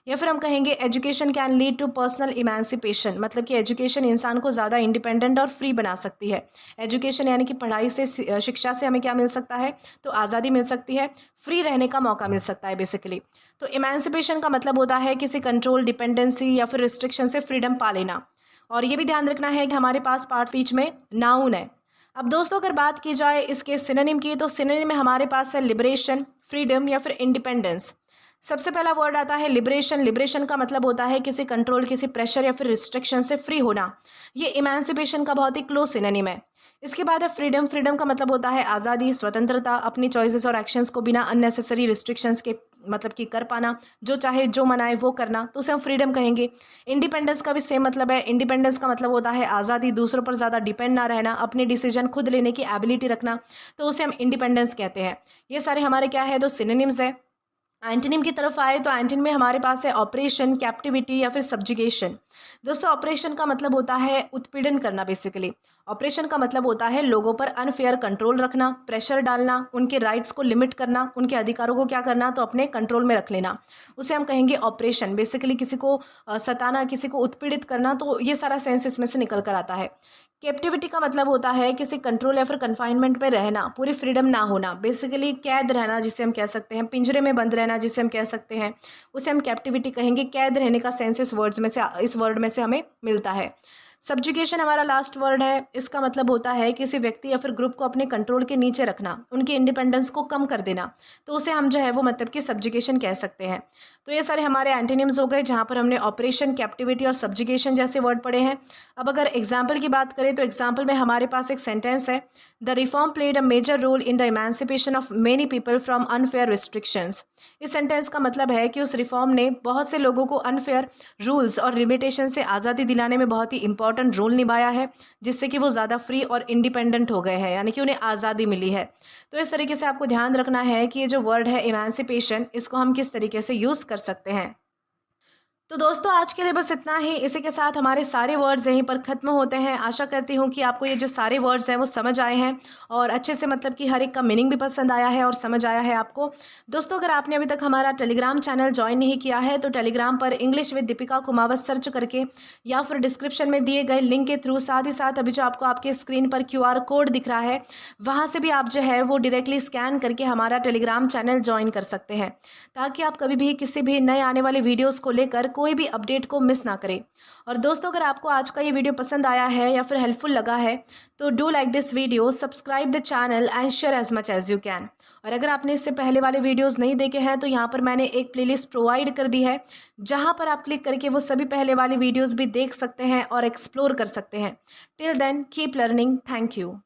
या फिर हम कहेंगे education can lead to personal emancipation. मतलब कि एजुकेशन इंसान को ज़्यादा इंडिपेंडेंट और फ्री बना सकती है। एजुकेशन यानी कि पढ़ाई से, शिक्षा से हमें क्या मिल सकता है, तो आज़ादी मिल सकती है, फ्री रहने का मौका मिल सकता है बेसिकली। तो इमेंसिपेशन का मतलब होता है किसी कंट्रोल, डिपेंडेंसी या फिर रिस्ट्रिक्शन से फ्रीडम पा लेना। और ये भी ध्यान रखना है कि हमारे पास पार्ट स्पीच में नाउन है। अब दोस्तों अगर बात की जाए इसके सिनोनिम की, तो सिनोनिम में हमारे पास है लिबरेशन, फ्रीडम या फिर इंडिपेंडेंस। सबसे पहला वर्ड आता है लिबरेशन। लिबरेशन का मतलब होता है किसी कंट्रोल, किसी प्रेशर या फिर रिस्ट्रिक्शन से फ्री होना। ये इमेंसिपेशन का बहुत ही क्लोज सिनोनिम है। इसके बाद है फ्रीडम। फ्रीडम का मतलब होता है आज़ादी, स्वतंत्रता, अपनी चॉइसेस और एक्शंस को बिना अननेसेसरी रिस्ट्रिक्शंस के मतलब कि कर पाना, जो चाहे जो मनाए वो करना, तो उसे हम फ्रीडम कहेंगे। इंडिपेंडेंस का भी सेम मतलब है। इंडिपेंडेंस का मतलब होता है आज़ादी, दूसरों पर ज़्यादा डिपेंड ना रहना, अपने डिसीजन खुद लेने की एबिलिटी रखना, तो उसे हम इंडिपेंडेंस कहते हैं। ये सारे हमारे क्या है, तो सिनोनिम्स है। एंटोनिम की तरफ आए तो एंटोनिम में हमारे पास है ऑपरेशन, कैप्टिविटी या फिर सब्जुगेशन। दोस्तों ऑपरेशन का मतलब होता है उत्पीड़न करना बेसिकली। ऑपरेशन का मतलब होता है लोगों पर अनफेयर कंट्रोल रखना, प्रेशर डालना, उनके राइट्स को लिमिट करना, उनके अधिकारों को क्या करना, तो अपने कंट्रोल में रख लेना, उसे हम कहेंगे ऑपरेशन। बेसिकली किसी को सताना, किसी को उत्पीड़ित करना, तो ये सारा सेंस इसमें से निकल कर आता है। कैप्टिविटी का मतलब होता है किसी कंट्रोल या फिर कन्फाइनमेंट पे रहना, पूरी फ्रीडम ना होना, बेसिकली कैद रहना जिसे हम कह सकते हैं, पिंजरे में बंद रहना जिसे हम कह सकते हैं, उसे हम कैप्टिविटी कहेंगे। कैद रहने का सेंस इस वर्ड में से हमें मिलता है। सब्जुगेशन हमारा लास्ट वर्ड है। इसका मतलब होता है किसी व्यक्ति या फिर ग्रुप को अपने कंट्रोल के नीचे रखना, उनकी इंडिपेंडेंस को कम कर देना, तो उसे हम जो है वो मतलब कि सब्जुगेशन कह सकते हैं। तो ये सारे हमारे एंटोनिम्स हो गए, जहाँ पर हमने ऑपरेशन, कैप्टिविटी और सब्जुगेशन जैसे वर्ड पढ़े हैं। अब अगर एग्जाम्पल की बात करें तो एग्जाम्पल में हमारे पास एक सेंटेंस है, the reform played a major role in the emancipation of many people from unfair restrictions. इस सेंटेंस का मतलब है कि उस रिफॉर्म ने बहुत से लोगों को अनफेयर रूल्स और लिमिटेशन से आज़ादी दिलाने में बहुत ही इंपॉर्टेंट रोल निभाया है, जिससे कि वो ज़्यादा फ्री और इंडिपेंडेंट हो गए हैं, यानी कि उन्हें आज़ादी मिली है। तो इस तरीके से आपको ध्यान रखना है कि ये जो वर्ड है इमेंसिपेशन, इसको हम किस तरीके से यूज़ कर सकते हैं। तो दोस्तों आज के लिए बस इतना ही। इसी के साथ हमारे सारे वर्ड्स यहीं पर ख़त्म होते हैं। आशा करती हूँ कि आपको ये जो सारे वर्ड्स हैं वो समझ आए हैं और अच्छे से मतलब कि हर एक का मीनिंग भी पसंद आया है और समझ आया है आपको। दोस्तों अगर आपने अभी तक हमारा टेलीग्राम चैनल ज्वाइन नहीं किया है तो टेलीग्राम पर English with Deepika Kumawat search करके या फिर डिस्क्रिप्शन में दिए गए लिंक के थ्रू, साथ ही साथ अभी जो आपको आपके स्क्रीन पर QR कोड दिख रहा है, वहाँ से भी आप जो है वो डायरेक्टली स्कैन करके हमारा टेलीग्राम चैनल ज्वाइन कर सकते हैं, ताकि आप कभी भी किसी भी नए आने वाले वीडियोज़ को लेकर कोई भी अपडेट को मिस ना करें। और दोस्तों अगर आपको आज का ये वीडियो पसंद आया है या फिर हेल्पफुल लगा है तो do like this video, subscribe the channel and share as much as you can. और अगर आपने इससे पहले वाले वीडियोस नहीं देखे हैं तो यहाँ पर मैंने एक प्लेलिस्ट प्रोवाइड कर दी है, जहाँ पर आप क्लिक करके वो सभी पहले वाले वीडियोस भी देख सकते हैं और एक्सप्लोर कर सकते हैं। Till then keep learning. Thank you.